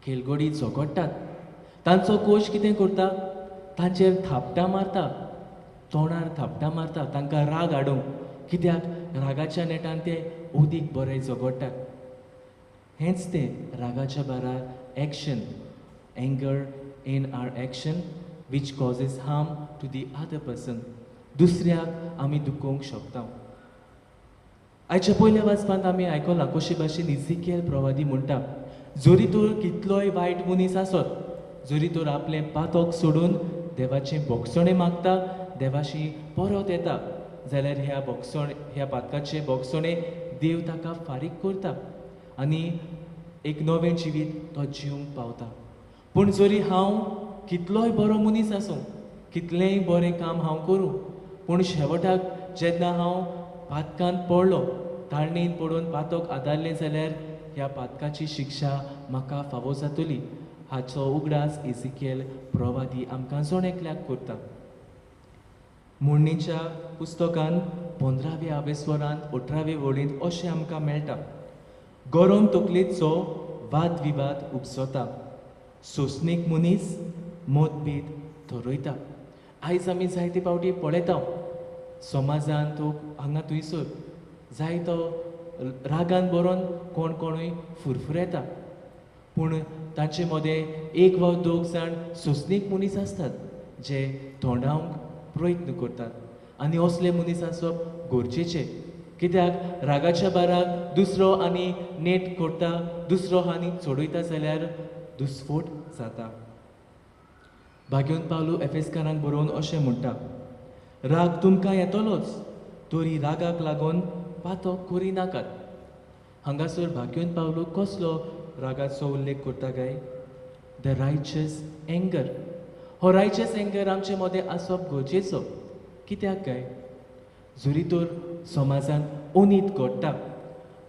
खेळगडी झगडटात. तांचो कोच कितें करता, तांचेर थापटां मारता, तोंडार थापटां मारता तांकां राग हाडूंक. कित्याक रागाच्या नेटान ते ओदीक बरें झगडटात. हेंच तें रागाच्या बारार action, anger in our action which causes harm to the other person. दुसऱ्याक आमी दुखोवंक शकता. आयच्या पयल्या वाचपांत आमी आयकलां कशे भाशेन इजिकेल प्रवादी म्हणटा, जरी तर कितलोय वायट मनीस आसत, जरी तर आपलें पातक सोडून देवाचें बोगसणें मागता, देवाशी परत येता, जाल्यार ह्या पातकाचें बोगसणें देव ताका फारीक करता आनी एक नवें जिवीत तो जिवंक पावता. पूण जरी हांव कितलोय बरो मनीस आसूं, कितलेंय बरें काम हांव करूं, पूण शेवटाक जेन्ना हांव पातकांत पडलो, ताळणेन पडून पातक आदारलें जाल्यार ह्या पातकाची शिक्षा म्हाका फावो जातली. हाचो उगडास इजिकेल प्रवादी आमकां जण एकल्याक करता. मोडणीच्या पुस्तकान 15व्या आवेस्वरांत 18वे वळींत अशें आमकां मेळटा, गरम तकलेचो वाद विवाद उपसता, सोंसणीक मनीस मतभेद थरयता. आयज आमी जायते फावटी पळयता समाजांत हांगा थंयसर जायतो रागान बरोवन कोण कोणूय फुरफुरेता. पूण तांचे मदें एक वा दोग जाण सोंसणीक मनीस असतात जे तोंडावंक प्रयत्न करतात आनी असले मनीस आसप गरजेचें. कित्याक रागाच्या बाराक दुसरो आनी नेट करता, दुसरो आनी चडयता जाल्यार दुस्फोट जाता. भाग्योन पावलू एफेसकारांक बरोवन अशें म्हणटा, राग तुमकां येतलोच, तरी रागाक लागून पातक करिनाकात. हांगासर भाग्योन पावलू कसलो रागाचो उल्लेख करता काय? The righteous anger. हो रायचस एंगर आमचे मदें आसप गरजेचो. कित्याक काय? जरी तर समाजांत अनीत घडटा,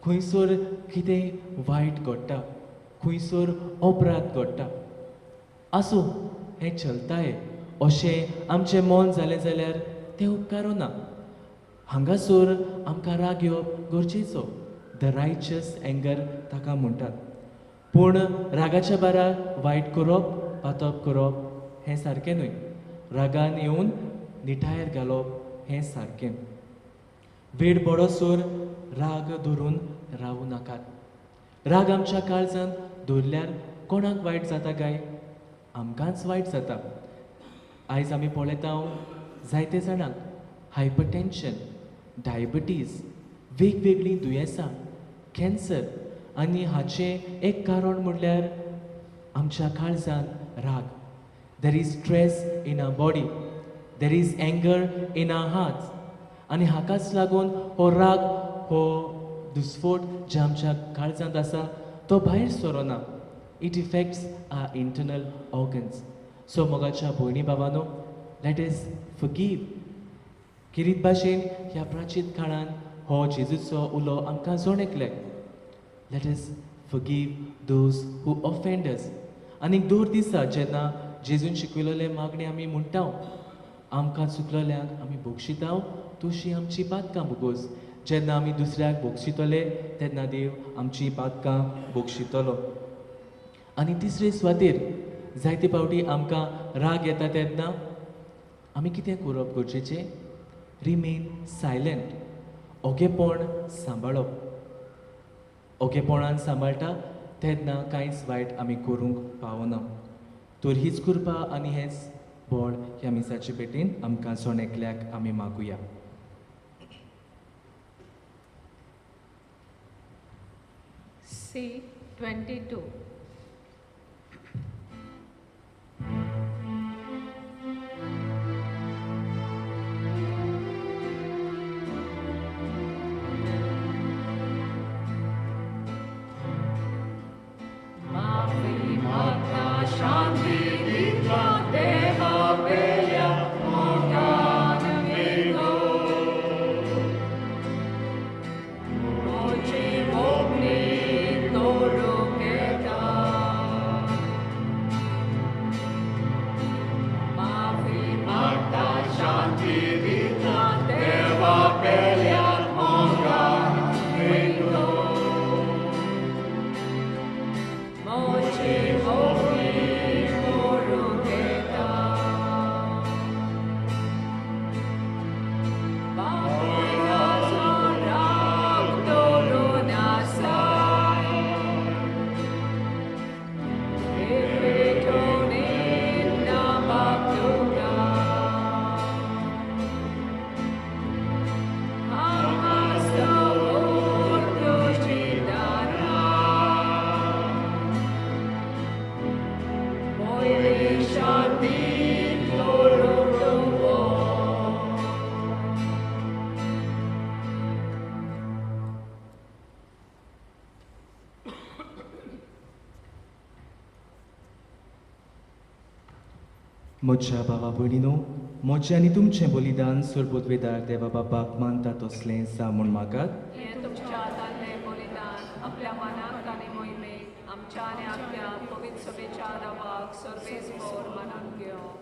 खंयसर कितेंय वायट घडटा, खंयसर अपराध घडटा, आसूं हें चलताय अशें आमचें मन जालें जाल्यार तें उपकारो ना. हांगासर आमकां राग येवप गरजेचो. द रायचस एंगर ताका म्हणटात. पूण रागाच्या बारार वायट करप, पातप करप हें सारकें न्हय. रागान येवन निठायर घालप हें सारकें. वेळ बडोसर राग धरून रावूं नाकात. राग आमच्या काळजांत दवरल्यार कोणाक वायट जाता काय? आमकांच वायट जाता. आयज आमी पळयता जायते जाणांक हायपरटेन्शन, डायबिटीज, वेगवेगळीं दुयेंसां, कॅन्सर आनी हाचें एक कारण म्हणल्यार आमच्या काळजांत राग. There is stress in our body, there is anger in our hearts आनी हाकाच लागून हो राग, हो दुस्फोट जे आमच्या काळजांत आसा तो भायर सरोना. It affects our internal organs. So मोगाच्या भयणी भावानो, लेट इज फॉरगिव. किरीत भाशेन ह्या प्राचीन काळान हो जेजूचो उलो आमकां जण एकल्याक. Let us forgive those who offend us. आनीक दर दिसा जेन्ना जेजून शिकयलेले मागणी आमी म्हणटा, आमकां चुकलेल्यांक आमी बक्षिता, तशी आमची पातकां भोगोस जेन्ना आमी दुसऱ्याक बोगशितले तेन्ना देव आमची पातकां बोगशितलो आनी तिसरे सुवातेर जायते फावटी आमकां राग येता तेन्ना आमी कितें करप गरजेचें रिमेन सायलेंट ओगेपण सांबाळप ओगेपणान सांबाळटा तेन्ना कांयच वायट आमी करूंक पावना तर हीच कृपा आनी हेंच बळ ह्या मिसाचे पेटीन आमकां सोणेकल्याक आमी मागुया C22 म्हज्या भावा भयणीनो म्हजें आनी तुमचें बलिदान सुरबुद्वेदार देवा बापाक मानता तसलें सा म्हूण म्हाका हें तुमच्या दादलें बलिदान आपल्या मनाक आनी मोहिमेक आमच्या आनी आपल्या पवित्र सभेच्या नांवाक सर्वेस्वर मनान घेवं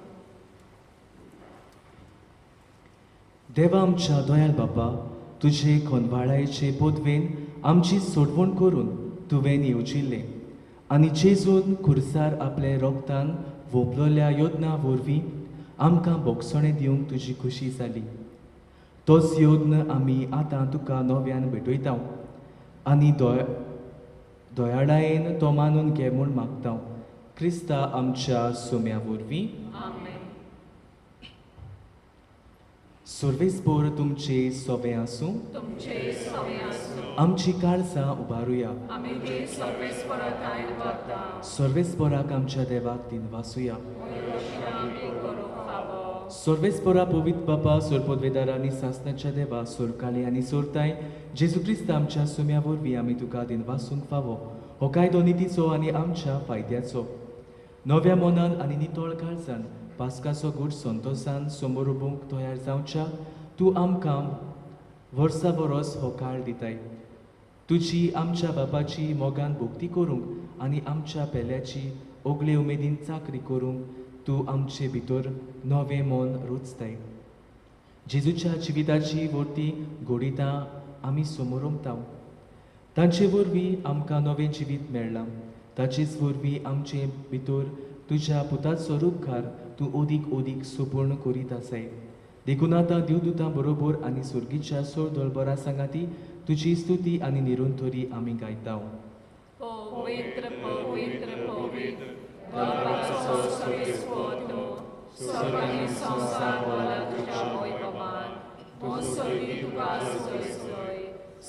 देवा आमच्या दयाल बापा तुजे खोनवाळायेचे पोदवेन आमची सोडवण करून तुवें येवजिल्लें आनी जेजून खुर्सार आपले रोगतान वोपलोल्या योजना वरवीं आमकां बोगसणें दिवंक तुजी खुशी जाली तोच योद्न आमी आतां तुका नव्यान भेटयता आनी दोयाळायेन तो मानून घे म्हूण मागता क्रिस्ता आमच्या सोम्या वरवीं सर्वेस्पोर तुमचे सोबे आसूं तुमचे सवे आसूं आमची काळजां उबारुया आमी ती सर्वेस्पराताय करता सर्वेस्पोराक आमच्या देवाक दिनवासुया आमी करूंक फावो सर्वेस्पोरा पवित्र बापा सोरपोदवेदार आनी सासणाच्या देवा सोरकाली आनी सोरताय जेजू क्रिस्त आमच्या सुम्या वरवीं आमी तुका दिनवासूंक फावो हो कायदो नितीचो आनी आमच्या फायद्याचो नव्या मनान आनी नितोळ काळजान पास्काचो गूट संतोसान समोर उबूंक तयार जावच्या तूं आमकां वर्सा वरोस हो काळ दिताय तुजी आमच्या बापाची मोगान भोक्ती करूंक आनी आमच्या पेल्याची ओगले उमेदीन चाकरी करूंक तूं आमचे भितर नवें मन रुचताय जेजूच्या जिविताची वर्ती घोडितां आमी समोर उमतां तांचे वरवीं आमकां नवें जिवीत मेळ्ळां ताचेच वरवीं आमचे भितर तुज्या पुताचो रूपकार तूं ओदीक ओदीक सुपूर्ण करीत आसाय देखून आतां देवदूतां बरोबर आनी सुर्गीच्या सोर दोळबरा सांगाती तुजी स्तुती आनी निरंतरी आमी गायता पवित्र पवित्र पवित्र बापाचो सर्वेस्वर तूं स्वर्ग आनी संवसार भरला तुज्या वैभवान हो सगळी तुका सुजय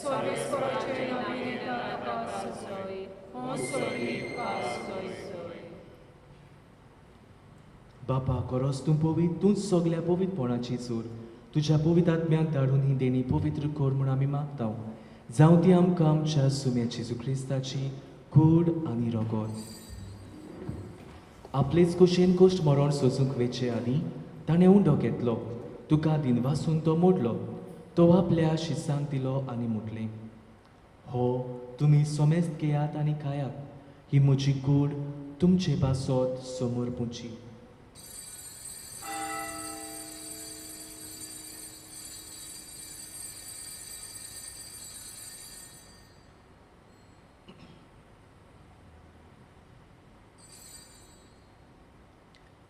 सर्वेस्वराचे नामे ताका सुजय हो सगळी तुका सुजय बापा खरोच तूं पवित्र तूंच सगल्या पवित्रपणाची चोर तुज्या पवित्र आत्म्याक धाडून ही देणी पवित्र कर म्हूण आमी मागता जावं ती आमकां आमच्या सुम्या जेजू क्रिस्ताची कूड आनी रोगोर आपलेच कुशीन कोश्ट मरण सोसूंक वेचे आनी ताणें उंडो घेतलो तुका दिनवासून तो मोडलो तो आपल्या शिसांक दिलो आनी मुटलें हो तुमी सोमेस्त घेयात आनी खायात ही म्हजी कूड तुमचे पासत समोर पुंची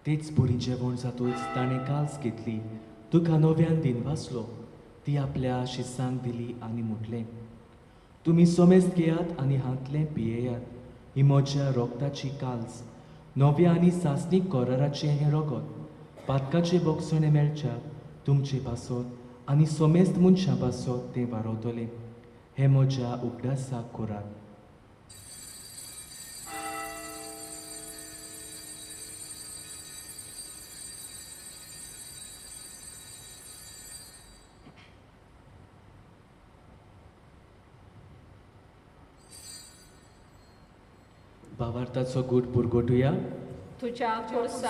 तेच बरी जेवण जातूच ताणें काल्स घेतली तुका नव्यान दिन वाचलो ती आपल्या शिसांक दिली आनी म्हटलें तुमी सोमेस्त घेयात आनी हातलें पियेयात ही म्हज्या रोगताची काल्स नव्या आनी सासणीक कोराराचें हें रगत पातकाचे बोगसणे मेळच्या तुमचे पासत आनी सोमेस्त मनशां पासत तें वारवतलें हें म्हज्या उगडासाक कोरात भावार्थाचो गूट पुरगोटुया तुझ्या खुर्सा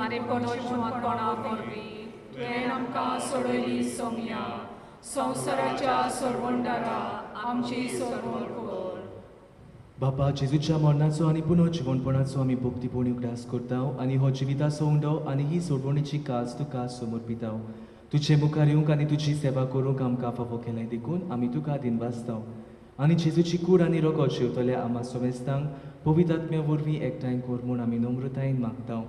आनी कोणा वरवीं तुवें आमकां सोडयली सोमया संवसाराच्या सोडवणदारा आमची सोडवण कर बापा जेजूच्या मरणाचो आनी पुनः जिवणपणाचो आमी भक्तीपूर्ण उगडास करता आनी हो जिविताचो उंडो आनी ही सोडवणेची काज तुका समर्पिता तुजे मुखार येवंक आनी तुजी सेवा करूंक आमकां फावो केलें देखून आमी तुका दिनवासता आनी जेजूची कूड आनी रगत शेवतल्या आमा सोमेस्तांक पवित्र आत्म्या वरवीं एकठांय कर म्हूण आमी नम्रतायेन मागता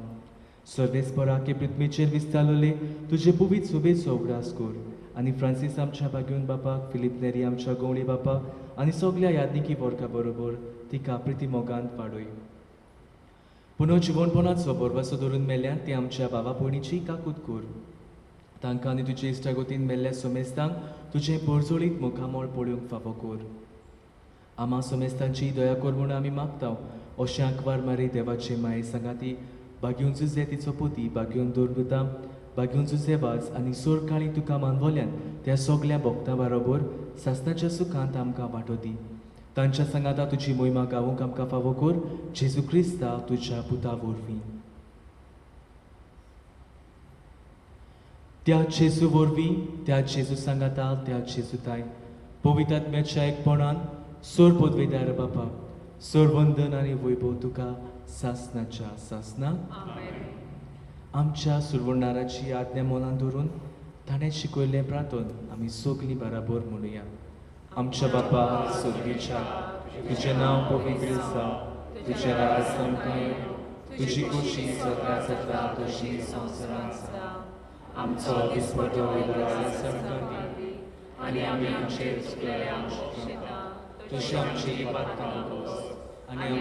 सर्वेस्परा के पृथ्वीचेर विस्तारलेले तुजे पवित्र सुबेचो उगडास कर आनी फ्रांसीस आमच्या बागेवन बापाक फिलीप नेरी आमच्या गवळी बापाक आनी सगळ्या यादनिकी वर्गा बरोबर तिका प्रिती मोगांत वाडय पुनः जिवणपणाचो बोरवासो धरून मेल्ल्यान ते आमच्या भावा भयणीची काकूत कर तांकां आनी तुजे इश्टागोतीन मेल्ल्या सोमेस्तांक तुजें परजोळीत मुखामोळ पळोवंक फावो कर आमा सोमेस्तांची दया कर म्हूण आमी मागता अशें आंकवार मारी देवाचे माये सांगाती बागेवन जुजे तिचो पोती बागेवन दोरगुता बागेवन जुजे वाज आनी सोर काळी तुका मानवल्यान त्या सगळ्या भक्तां बरोबर सासणाच्या सुखांत आमकां वांटो दी तांच्या सांगाता तुजी मोहिमा गावूंक आमकां फावो कर जेजू क्रिस्ता तुज्या पुता वरवीं त्या जेजू वरवीं त्या जेजू सांगाता त्या जेजूताय पवित्र आत्म्याच्या एकपणान सोर पदवेदार बापा सोर वंदन आनी वैभव तुका सासणाच्या सासणाक आमच्या सुरवणाराची आज्ञा मनान धरून ताणें शिकयल्लें प्रार्थन आमी सगळीं बराबर म्हणुया आमच्या बापा सोर्गीच्या तुजें नांव पवित्र आसा तुजें राज समकाय तुजी खुशी सगळ्या जाता तशी संवसारांत आसा आमचो दिसपटो आनी आमी आमचेर चुकलेल्यांक क्षमता तशी आमची पातकां दोस आनी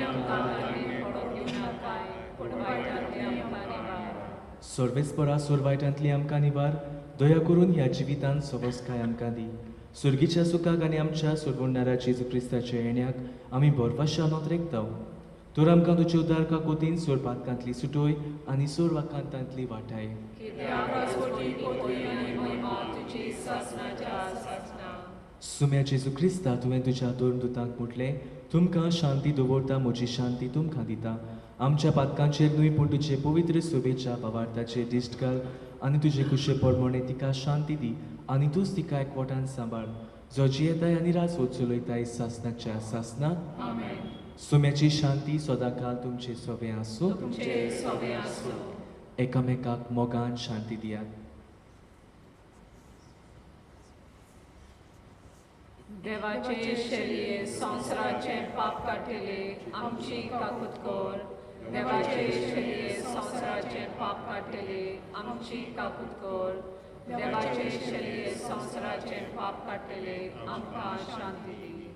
सर्वेस्परा सोरवायटांतली आमकां निवार दया करून ह्या जिवितांत सवस्काय आमकां दी सुर्गीच्या सुखाक आनी आमच्या सोडवणाऱ्या जेजू क्रिस्ताच्या येण्याक आमी बरपाशा नोंद तर आमकां तुजे उदारका कोतीन सोर पातकांतली सुटोय आनी सोर वाकांतांतली वाटाय सुम्या जेजू क्रिस्ता तुवें तुज्या दोन दुतांक म्हटलें तुमकां शांती दवरता म्हजी शांती तुमकां दिता आमच्या पातकांचेर न्हय पूण तुजे पवित्र सुबेच्या भावार्थाचेर दिश्ट घाल आनी तुजे कुशे परमणे तिका शांती दी आनी तूंच तिका एकवटान सांबाळ जो जियेताय आनी राजवत चलयताय सासणाच्या सासणाक सुम्याची शांती सदांकाळ तुमचे सोबे आसूं एकामेकाक मोगान शांती दियात देवाचे शरीर संवसाराचे पाप काटिले आमची काकूत कर देवाचे शरीर संवसाराचे पाप काटिले आमची काकूत कर देवाचे शरीर संवसाराचे पाप काटिले आमकां शांती दी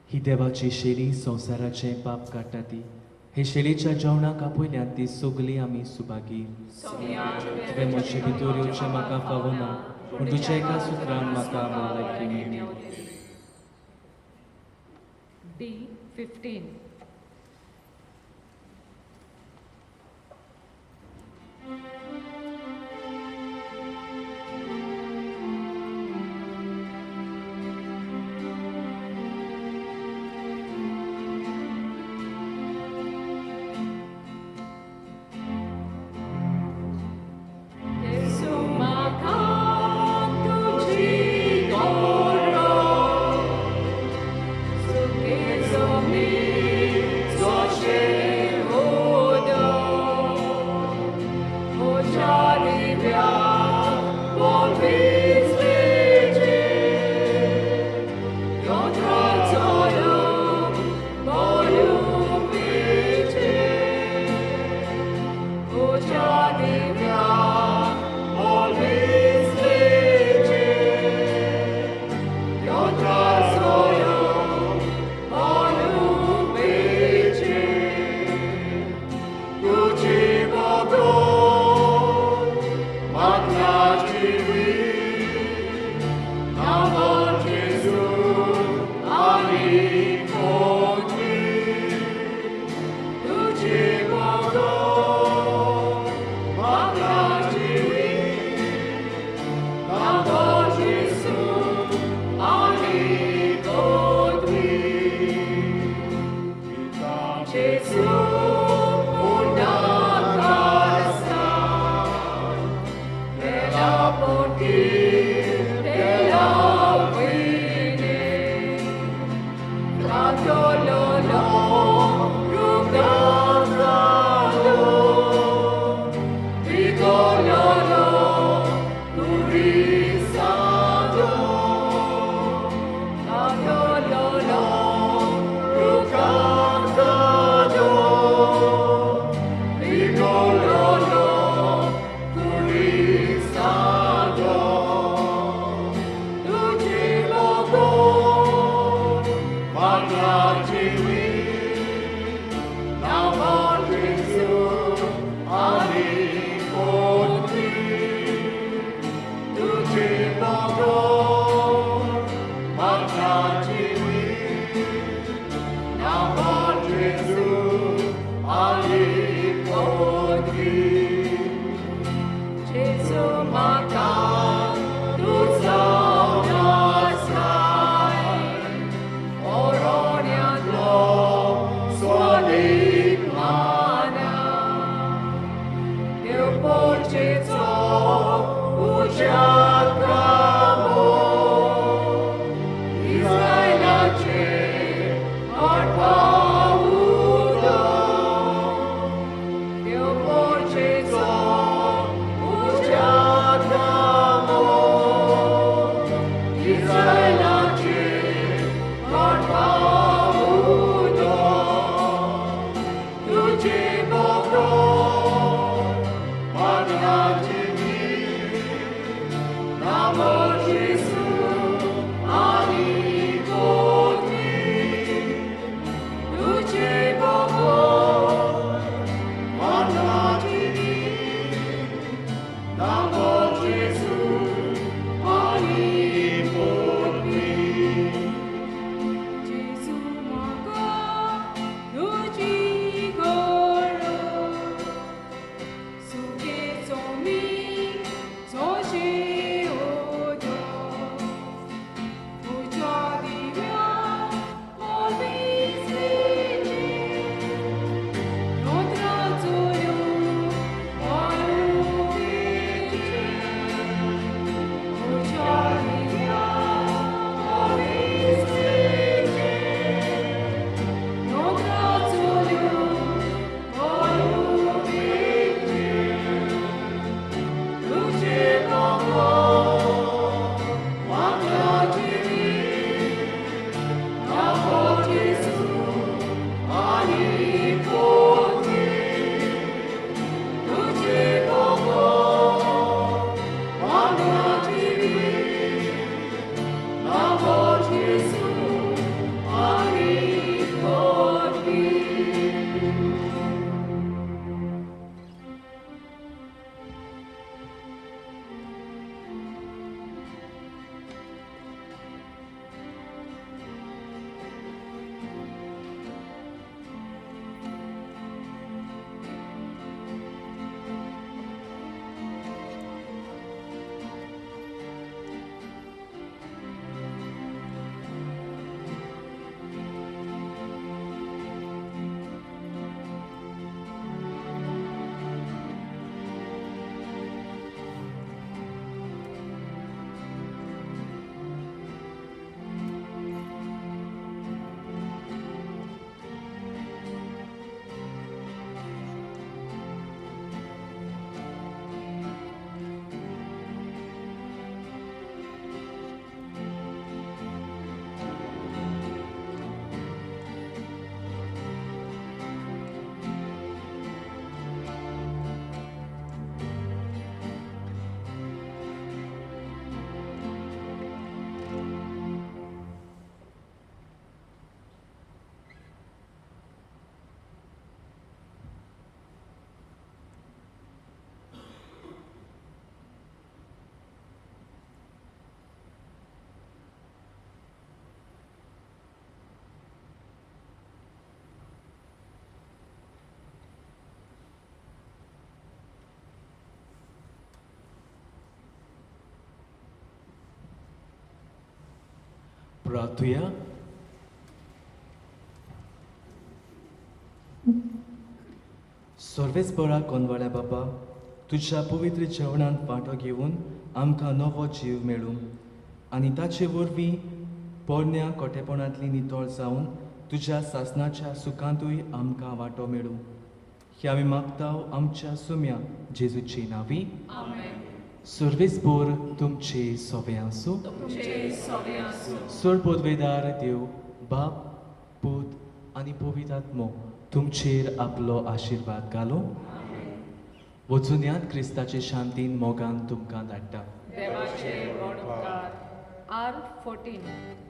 ही देवाची शेरी संवसाराचे पाप काडटा ती हे शेळीच्या जेवणाक आपयल्यात ती सगळीं आमी सुभागीर तुवें म्हजे भितर येवचें म्हाका फावो ना पूण तुज्या एका सुत्रान म्हाका मालायकी मेळ्ळी D15 Oh Jesu म्हाका तुजो नासाय ओरोण्यांतलो स्वदेक माना देव पोरचेचो उजागरामो इस्रायलाचे आठवाउदो देव पोरचेचो उजागरामो इस्रायलाचे आठवाउदो तुझे बोबरो मानाची नामो जेसू आनी कोती तुझे बोबरो मानाची नामो जेसू आनी कोती जेसू म्हाका तुजी गोडो सुकेचो मी जोशे ओजो तुज्या दिव्या मोविसेचे नोत्रा चोयो वाळुवेचे तुज्या दिव्या मोविसेचे नोत्रा चोयो वाळुवेचे तुझे बोबरो मानाची नामो जेसू आनी कोती तुझे बोबरो मानाची नामो जेसू आनी कोती प्रार्थुया. सर्वेस्परा कोनवाड्या बाबा, तुझ्या पवित्र जेवणांत वांटो घेवन आमकां नवो जीव मेळूं आनी ताचे वरवीं पोरण्या कोटेपणांतली नितळ जावन तुज्या सासणाच्या सुखांतूय आमकां वांटो मेळूं. हें आमी मागताव आमच्या सुम्या जेजूची नांवी. सर्वेस्पोर तुमचे सोबे आसूं. सर्वोदवेदार देव बाप, पूत आनी पवित्र आत्मो तुमचेर आपलो आशिर्वाद घालो. वचून यात क्रिस्ताचे शांतीन मोगान तुमकां धाडटा. देवाचे मोडकार R14